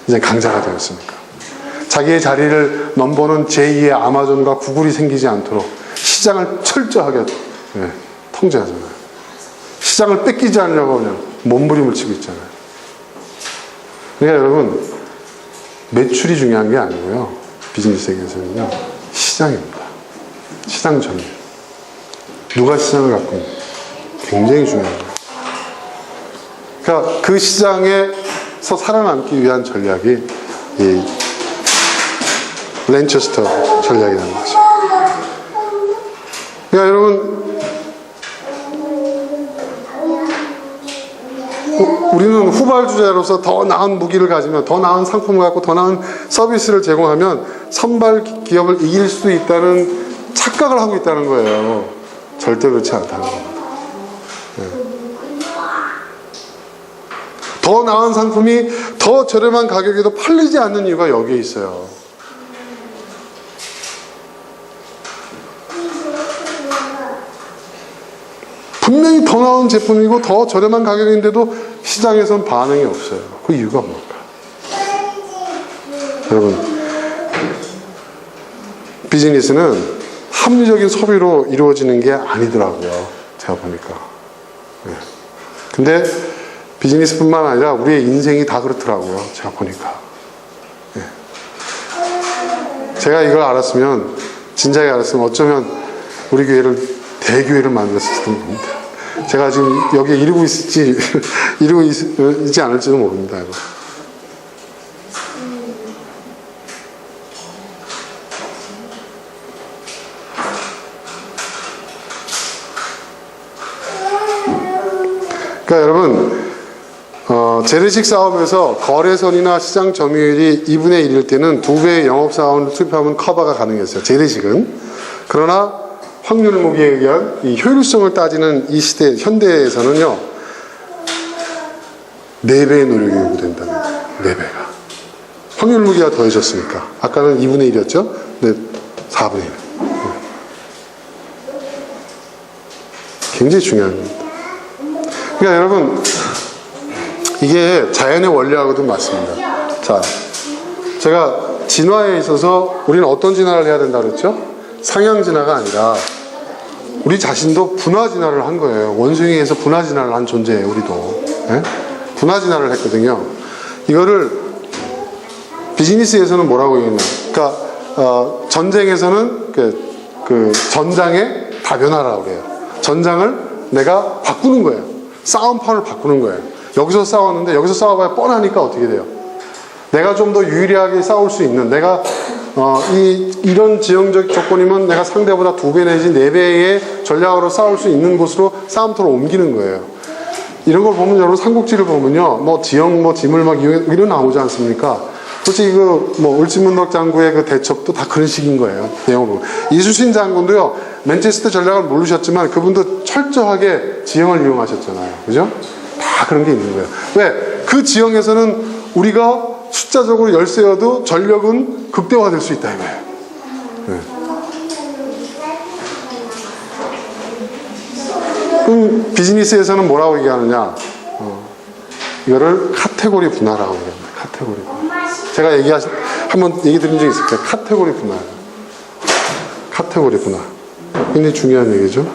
이제 강자가 되었으니까. 자기의 자리를 넘보는 제2의 아마존과 구글이 생기지 않도록 시장을 철저하게 통제하잖아요. 시장을 뺏기지 않으려고 그냥 몸부림을 치고 있잖아요. 그러니까 여러분, 매출이 중요한 게 아니고요. 비즈니스 세계에서는요. 시장입니다. 시장 점유. 누가 시장을 갖고 있는지 굉장히 중요합니다. 그러니까 그 시장에서 살아남기 위한 전략이 이 랜체스터 전략이라는 거죠. 그러니까 여러분, 우리는 후발주자로서 더 나은 무기를 가지면, 더 나은 상품을 갖고 더 나은 서비스를 제공하면 선발 기업을 이길 수 있다는 착각을 하고 있다는 거예요. 절대 그렇지 않다는 겁니다. 네. 더 나은 상품이 더 저렴한 가격에도 팔리지 않는 이유가 여기에 있어요. 분명히 더 나은 제품이고 더 저렴한 가격인데도 시장에선 반응이 없어요. 그 이유가 뭘까? 여러분, 비즈니스는 합리적인 소비로 이루어지는 게 아니더라고요. 제가 보니까. 네. 근데 비즈니스뿐만 아니라 우리의 인생이 다 그렇더라고요. 제가 보니까. 네. 제가 이걸 알았으면, 진작에 알았으면 어쩌면 우리 교회를 대교회를 만들었을지도 모릅니다. 제가 지금 여기에 이루고 있지 않을지도 모릅니다. 이거. 그러니까 여러분, 재래식 사업에서 거래선이나 시장 점유율이 2분의 1일 때는 2배의 영업사원을 투입하면 커버가 가능했어요. 재래식은. 그러나 확률 무기에 의한 이 효율성을 따지는 이 시대, 현대에서는요, 4배의 노력이 요구된다는 거예요. 4배가. 확률 무기가 더해졌으니까. 아까는 2분의 1이었죠? 네, 4분의 1. 굉장히 중요한 겁니다. 그러니까 여러분, 이게 자연의 원리하고도 맞습니다. 자, 제가 진화에 있어서 우리는 어떤 진화를 해야 된다 그랬죠? 상향 진화가 아니라 우리 자신도 분화 진화를 한 거예요. 원숭이에서 분화 진화를 한 존재예요, 우리도. 네? 분화 진화를 했거든요. 이거를 비즈니스에서는 뭐라고 얘기했냐? 그러니까 전쟁에서는 그 전장의 다변화라고 그래요. 전장을 내가 바꾸는 거예요. 싸움판을 바꾸는 거예요. 여기서 싸웠는데 여기서 싸워봐야 뻔하니까 어떻게 돼요? 내가 좀 더 유리하게 싸울 수 있는, 내가 이런 지형적 조건이면 내가 상대보다 2배 내지 4배의 전략으로 싸울 수 있는 곳으로 싸움터로 옮기는 거예요. 이런 걸 보면 여러분, 삼국지를 보면요, 뭐 지형, 뭐 지물 막 이런 나오지 않습니까? 솔직히 을지문덕 장구의 그 대첩도 다 그런 식인 거예요. 내용을 보면. 이수신 장군도요, 맨체스터 전략을 모르셨지만 그분도 철저하게 지형을 이용하셨잖아요. 그죠? 다 그런 게 있는 거예요. 왜? 그 지형에서는 우리가 숫자적으로 열세여도 전력은 극대화될 수 있다 이거예요. 네. 그럼 비즈니스에서는 뭐라고 얘기하느냐? 이거를 카테고리 분화라고 얘기합니다. 카테고리 분화. 제가 한번 얘기 드린 적이 있을 거예요. 카테고리 분화. 카테고리 분화. 굉장히 중요한 얘기죠.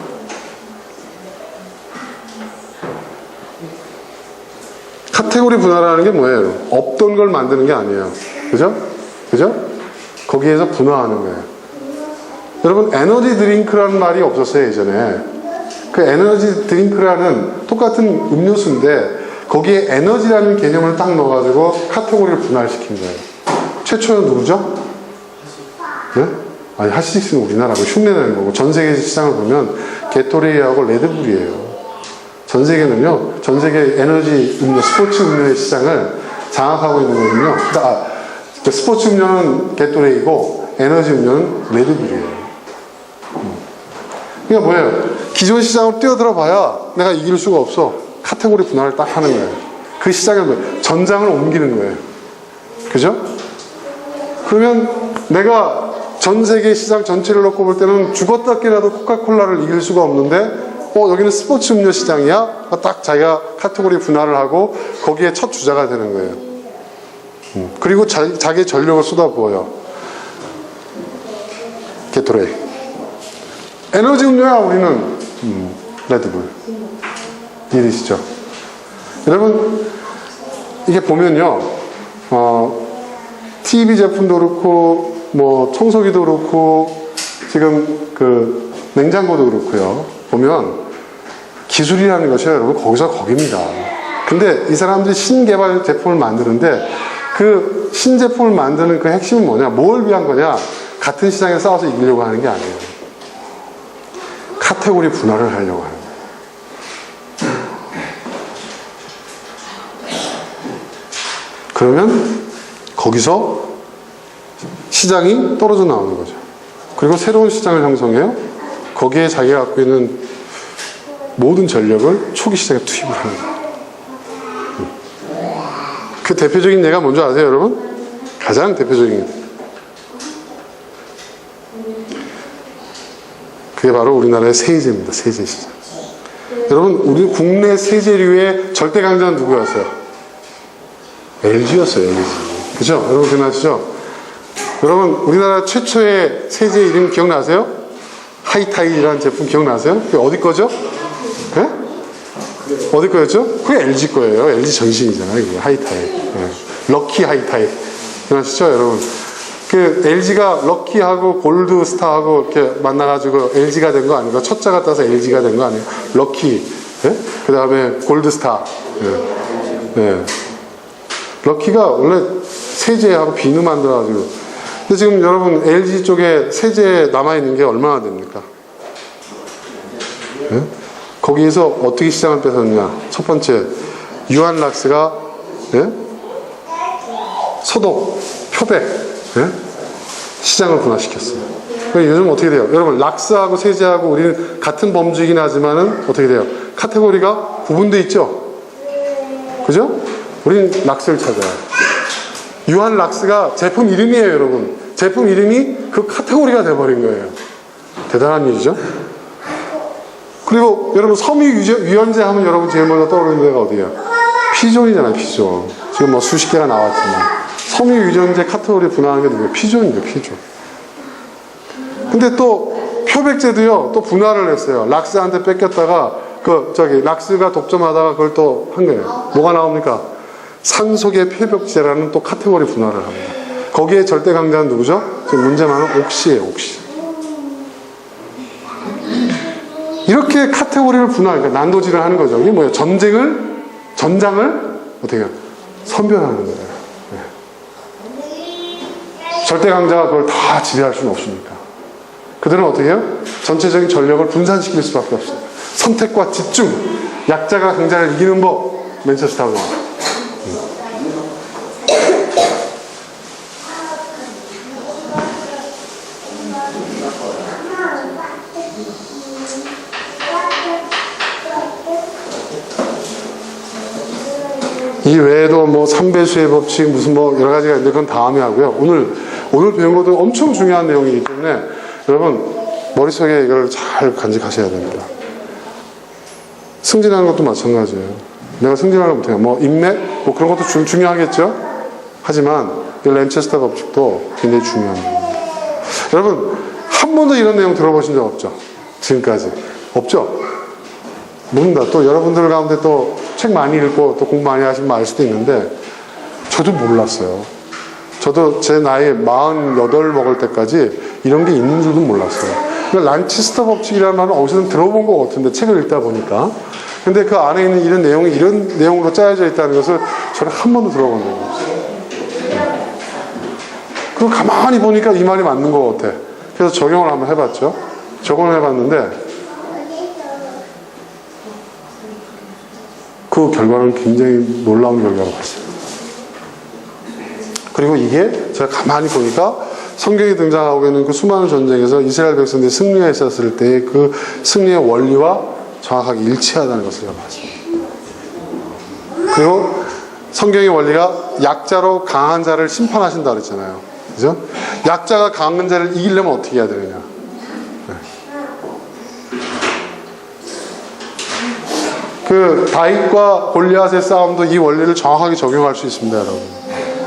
카테고리 분화라는 게 뭐예요? 없던 걸 만드는 게 아니에요. 그죠? 그죠? 거기에서 분화하는 거예요. 여러분, 에너지 드링크라는 말이 없었어요, 예전에. 그 에너지 드링크라는 똑같은 음료수인데 거기에 에너지라는 개념을 딱 넣어가지고 카테고리를 분할시킨 거예요. 최초는 누구죠? 네? 아니, 하시식스는 우리나라고 흉내내는 거고, 전 세계 시장을 보면 게토레이하고 레드불이에요. 전 세계는요, 전 세계 에너지 음료, 스포츠 음료의 시장을 장악하고 있는 거거든요. 스포츠 음료는 게토레이고, 에너지 음료는 레드불이에요. 그러니까 뭐예요? 기존 시장으로 뛰어들어 봐야 내가 이길 수가 없어. 카테고리 분할을 딱 하는 거예요. 그 시장을 전장을 옮기는 거예요. 그죠? 그러면 내가 전 세계 시장 전체를 놓고 볼 때는 죽었다 깨라도 코카콜라를 이길 수가 없는데, 여기는 스포츠 음료 시장이야? 딱 자기가 카테고리 분할을 하고 거기에 첫 주자가 되는 거예요. 그리고 자기의 전력을 쏟아부어요. 게토레이. 에너지 음료야, 우리는. 레드불. 이해되시죠? 여러분, 이게 보면요, TV 제품도 그렇고, 청소기도 그렇고, 지금 그 냉장고도 그렇고요. 보면 기술이라는 것이 여러분 거기서 거기입니다. 근데 이 사람들이 신개발 제품을 만드는데 그 신제품을 만드는 그 핵심은 뭐냐? 뭘 위한 거냐? 같은 시장에 싸워서 이기려고 하는 게 아니에요. 카테고리 분할을 하려고 하는 거예요. 그러면 거기서 시장이 떨어져 나오는 거죠. 그리고 새로운 시장을 형성해요. 거기에 자기가 갖고 있는 모든 전력을 초기 시장에 투입을 하는 거예요. 그 대표적인 예가 뭔지 아세요, 여러분? 가장 대표적인 게 그게 바로 우리나라의 세제입니다. 세제 시장. 여러분, 우리 국내 세제류의 절대 강자는 누구였어요? LG였어요, LG. 그죠? 여러분 기억나시죠? 여러분, 우리나라 최초의 세제 이름 기억나세요? 하이타이라는 제품 기억나세요? 그게 어디 거죠? 네? 어디 거였죠? 그게 LG 거예요. LG 전신이잖아요. 이게 하이타이. 네. 럭키 하이타이. 기억나시죠, 여러분? 그 LG가 럭키하고 골드스타하고 이렇게 만나가지고 LG가 된 거 아닌가? 첫자가 따서 LG가 된 거 아니에요? 럭키. 네? 그 다음에 골드스타. 네. 네. 럭키가 원래 세제하고 비누 만들어가지고. 근데 지금 여러분 LG 쪽에 세제 남아있는 게 얼마나 됩니까? 네? 거기에서 어떻게 시장을 뺏었느냐? 첫 번째, 유한락스가 네? 소독, 표백 네? 시장을 분화시켰어요. 요즘 어떻게 돼요? 여러분 락스하고 세제하고 우리는 같은 범주이긴 하지만은 어떻게 돼요? 카테고리가 구분돼 있죠? 그죠? 우리는 락스를 찾아요. 유한락스가 제품 이름이에요, 여러분. 제품 이름이 그 카테고리가 돼버린 거예요. 대단한 일이죠? 그리고 여러분 섬유유연제 하면 여러분 제일 먼저 떠오르는 데가 어디예요? 피존이잖아요, 피존. 지금 뭐 수십 개가 나왔지만 섬유유연제 카테고리 분화하는 게 누구예요? 피존이에요, 피존. 근데 또 표백제도요, 또 분할을 했어요. 락스한테 뺏겼다가 락스가 독점하다가 그걸 또 한 거예요. 뭐가 나옵니까? 산소계 표백제라는 또 카테고리 분할을 합니다. 거기에 절대 강자는 누구죠? 지금 문제 많은 옥시예요, 옥시. 이렇게 카테고리를 분할, 그러니까 난도질을 하는 거죠. 이게 뭐예요? 전장을 어떻게 해요? 선별하는 거예요. 네. 절대 강자가 그걸 다 지배할 수는 없으니까. 그들은 어떻게 해요? 전체적인 전력을 분산시킬 수밖에 없습니다. 선택과 집중, 약자가 강자를 이기는 법, 맨체스터 공화. 이 외에도 뭐 삼배수의 법칙 무슨 뭐 여러 가지가 있는데 그건 다음에 하고요. 오늘 배운 것도 엄청 중요한 내용이기 때문에 여러분 머릿속에 이걸 잘 간직하셔야 됩니다. 승진하는 것도 마찬가지예요. 내가 승진하는 거 못해요. 뭐 인맥 뭐 그런 것도 중요하겠죠. 하지만 이 랜체스터 법칙도 굉장히 중요합니다. 여러분 한 번도 이런 내용 들어보신 적 없죠? 지금까지 없죠? 모른다. 또 여러분들 가운데 또 책 많이 읽고 또 공부 많이 하시면 알 수도 있는데 저도 몰랐어요. 저도 제 나이 48 먹을 때까지 이런 게 있는 줄도 몰랐어요. 그러니까 란체스터 법칙이라는 말은 어디서든 들어본 것 같은데 책을 읽다 보니까. 근데 그 안에 있는 이런 내용이 이런 내용으로 짜여져 있다는 것을 저는 한 번도 들어본 적이 없어요. 그리고 가만히 보니까 이 말이 맞는 것 같아. 그래서 적용을 한번 해봤죠. 적용을 해봤는데 그 결과는 굉장히 놀라운 결과로 봤어요. 그리고 이게 제가 가만히 보니까 성경에 등장하고 있는 그 수많은 전쟁에서 이스라엘 백성들이 승리했었을 때 그 승리의 원리와 정확하게 일치하다는 것을 제가 봤습니다. 그리고 성경의 원리가 약자로 강한 자를 심판하신다 그랬잖아요. 그죠? 약자가 강한 자를 이기려면 어떻게 해야 되느냐. 네. 그 다윗과 골리앗의 싸움도 이 원리를 정확하게 적용할 수 있습니다, 여러분. 네.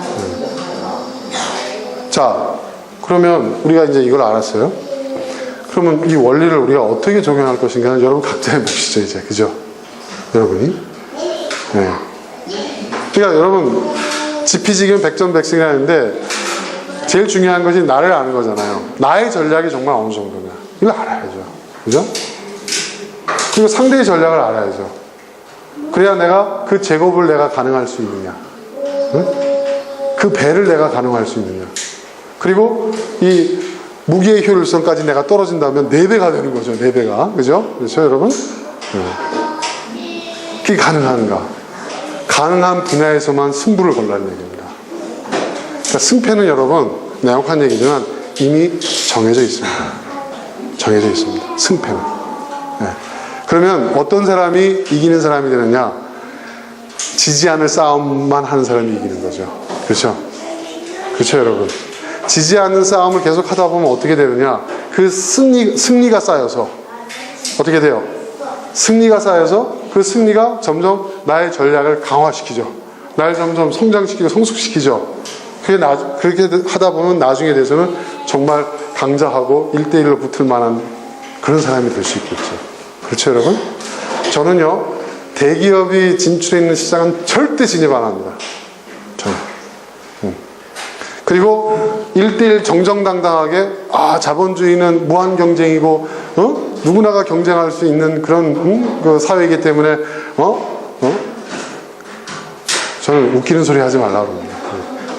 자, 그러면 우리가 이제 이걸 알았어요. 그러면 이 원리를 우리가 어떻게 적용할 것인가는 여러분 각자의 몫이죠, 이제. 그죠? 여러분이. 네. 그러니까 여러분, 지피지기는 백전백승이라는데 제일 중요한 것이 나를 아는 거잖아요. 나의 전략이 정말 어느 정도냐. 이걸 알아야죠. 그죠? 그리고 상대의 전략을 알아야죠. 그래야 내가 그 제곱을 내가 가능할 수 있느냐. 응? 그 배를 내가 가능할 수 있느냐. 그리고 이 무게의 효율성까지 내가 떨어진다면 4배가 되는 거죠. 4배가. 그죠? 그렇죠, 여러분? 그게 가능한가? 가능한 분야에서만 승부를 걸라는 얘기입니다. 그러니까 승패는 여러분, 내용한 얘기지만 이미 정해져 있습니다. 정해져 있습니다. 승패는. 네. 그러면 어떤 사람이 이기는 사람이 되느냐? 지지 않을 싸움만 하는 사람이 이기는 거죠. 그렇죠? 그렇죠, 여러분? 지지 않는 싸움을 계속 하다 보면 어떻게 되느냐? 그 승리가 쌓여서 어떻게 돼요? 승리가 쌓여서 그 승리가 점점 나의 전략을 강화시키죠. 나를 점점 성장시키고 성숙시키죠. 그렇게 하다 보면 나중에 돼서는 정말 강자하고 1대1로 붙을 만한 그런 사람이 될 수 있겠죠. 그렇죠, 여러분? 저는요, 대기업이 진출해 있는 시장은 절대 진입 안 합니다. 저는. 그리고 1대1 정정당당하게, 자본주의는 무한 경쟁이고, 누구나가 경쟁할 수 있는 그런, 그 사회이기 때문에, 저는 웃기는 소리 하지 말라고 합니다.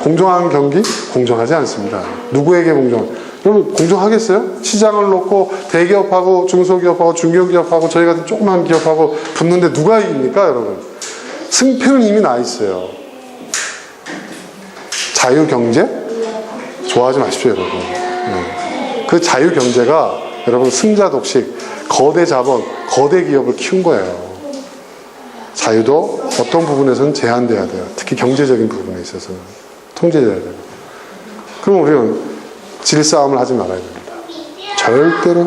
공정한 경기? 공정하지 않습니다. 누구에게 여러분, 공정하겠어요? 시장을 놓고 대기업하고 중소기업하고 중견기업하고 저희 같은 조그만 기업하고 붙는데 누가 이깁니까, 여러분? 승패는 이미 나 있어요. 자유경제? 좋아하지 마십시오, 여러분. 그 자유경제가 여러분 승자 독식, 거대 자본, 거대 기업을 키운 거예요. 자유도 어떤 부분에서는 제한돼야 돼요. 특히 경제적인 부분에 있어서는. 통제돼야 돼요. 그럼 우리는 질싸움을 하지 말아야 됩니다. 절대로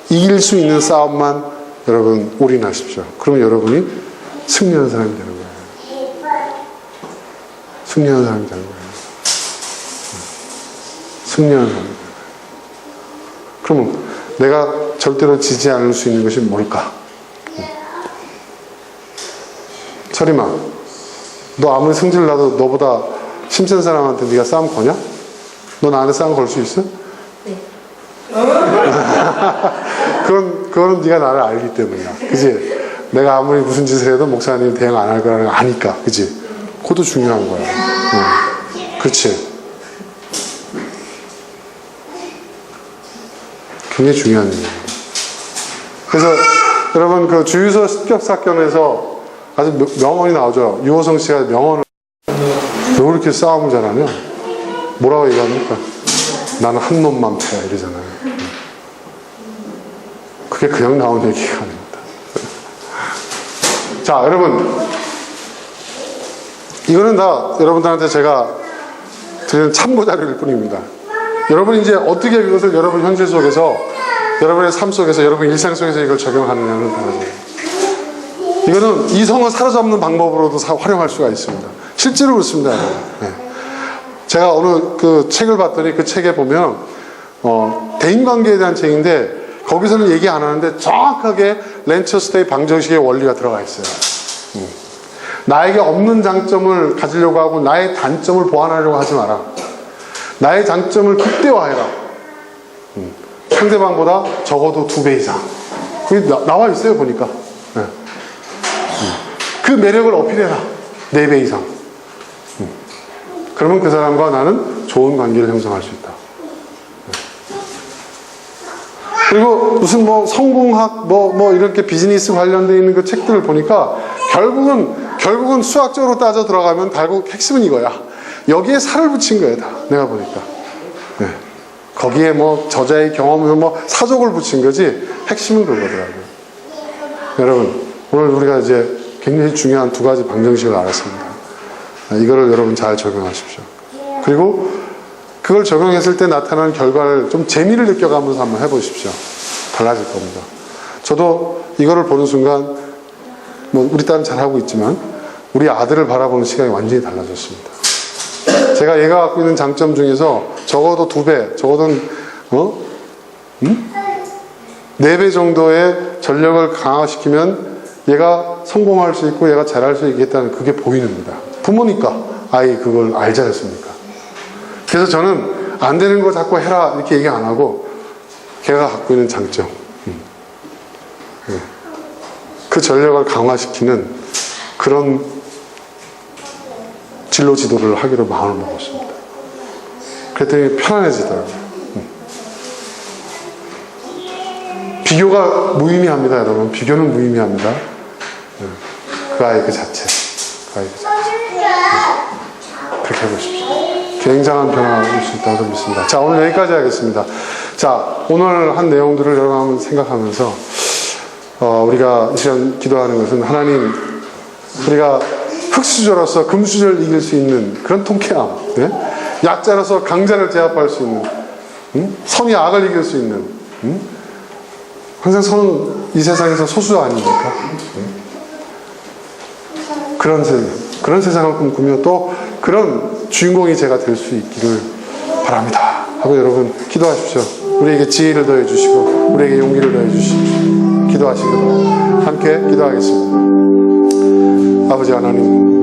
이길 수 있는 싸움만 여러분 올인하십시오. 그러면 여러분이 승리하는 사람이 되는 거예요. 승리하는 사람이 되는 거예요. 승리하는 사람이 되는 거예요. 그러면 내가 절대로 지지 않을 수 있는 것이 뭘까? 설이마, 너 아무리 성질 나도 너보다 힘센 사람한테 네가 싸움 거냐? 너 나한테 싸움 걸 수 있어? 네. 그거는 네가 나를 알기 때문이야. 그지? 내가 아무리 무슨 짓을 해도 목사님 대응 안 할 거라는 거 아니까. 그지? 그것도 중요한 거야. 그렇지? 굉장히 중요한 얘기예요. 그래서 여러분 그 주유소 습격 사건에서 아주 명언이 나오죠. 유호성 씨가 명언을 왜 이렇게 싸움을 잘하냐? 뭐라고 얘기합니까? 나는 한 놈만 패 이러잖아요. 그게 그냥 나온 얘기가 아닙니다. 자, 여러분 이거는 다 여러분들한테 제가 드리는 참고 자료일 뿐입니다. 여러분이 이제 어떻게 그것을 여러분 현실 속에서 여러분의 삶 속에서 여러분 일상 속에서 이걸 적용하느냐는 다르죠. 이거는 이성을 사로잡는 방법으로도 활용할 수가 있습니다. 실제로 그렇습니다. 네. 제가 어느 그 책을 봤더니 그 책에 보면 대인관계에 대한 책인데 거기서는 얘기 안 하는데 정확하게 렌처스테이 방정식의 원리가 들어가 있어요. 나에게 없는 장점을 가지려고 하고 나의 단점을 보완하려고 하지 마라. 나의 장점을 극대화해라. 상대방보다 적어도 2배 이상. 그게 나와 있어요, 보니까. 네. 그 매력을 어필해라. 4배 이상. 그러면 그 사람과 나는 좋은 관계를 형성할 수 있다. 그리고 무슨 뭐 성공학, 뭐 이렇게 비즈니스 관련되어 있는 그 책들을 보니까 결국은 수학적으로 따져 들어가면 결국 핵심은 이거야. 여기에 살을 붙인 거예요, 다. 내가 보니까. 네. 거기에 뭐 저자의 경험을 뭐 사족을 붙인 거지 핵심은 그거더라고요. 여러분, 오늘 우리가 이제 굉장히 중요한 2가지 방정식을 알았습니다. 이거를 여러분 잘 적용하십시오. 그리고 그걸 적용했을 때 나타나는 결과를 좀 재미를 느껴가면서 한번 해보십시오. 달라질 겁니다. 저도 이거를 보는 순간 뭐 우리 딸은 잘하고 있지만 우리 아들을 바라보는 시각이 완전히 달라졌습니다. 제가 얘가 갖고 있는 장점 중에서 적어도 2배, 적어도는 4배 정도의 전력을 강화시키면 얘가 성공할 수 있고 얘가 잘할 수 있겠다는 그게 보이는니다. 부모니까 아이 그걸 알지 않습니까? 그래서 저는 안 되는 거 자꾸 해라 이렇게 얘기 안 하고 걔가 갖고 있는 장점 그 전력을 강화시키는 그런 진로 지도를 하기로 마음을 먹었습니다. 그랬더니 편안해지더라고요. 비교가 무의미합니다, 여러분. 비교는 무의미합니다. 그 아이 그 자체. 그 아이 그 자체. 그렇게 해보십시오. 굉장한 변화가 올 수 있다고 믿습니다. 자, 오늘 여기까지 하겠습니다. 자, 오늘 한 내용들을 여러분 생각하면서 우리가 이 시간 기도하는 것은 하나님, 우리가 흙수저로서 금수저를 이길 수 있는 그런 통쾌함, 네? 약자로서 강자를 제압할 수 있는, 선이 악을 이길 수 있는, 항상 선은 이 세상에서 소수 아닙니까? 그런 세상을 꿈꾸며 또 그런 주인공이 제가 될 수 있기를 바랍니다 하고 여러분 기도하십시오. 우리에게 지혜를 더해 주시고 우리에게 용기를 더해 주시고 기도하시기 바랍니다. 함께 기도하겠습니다. 아버지 하나님,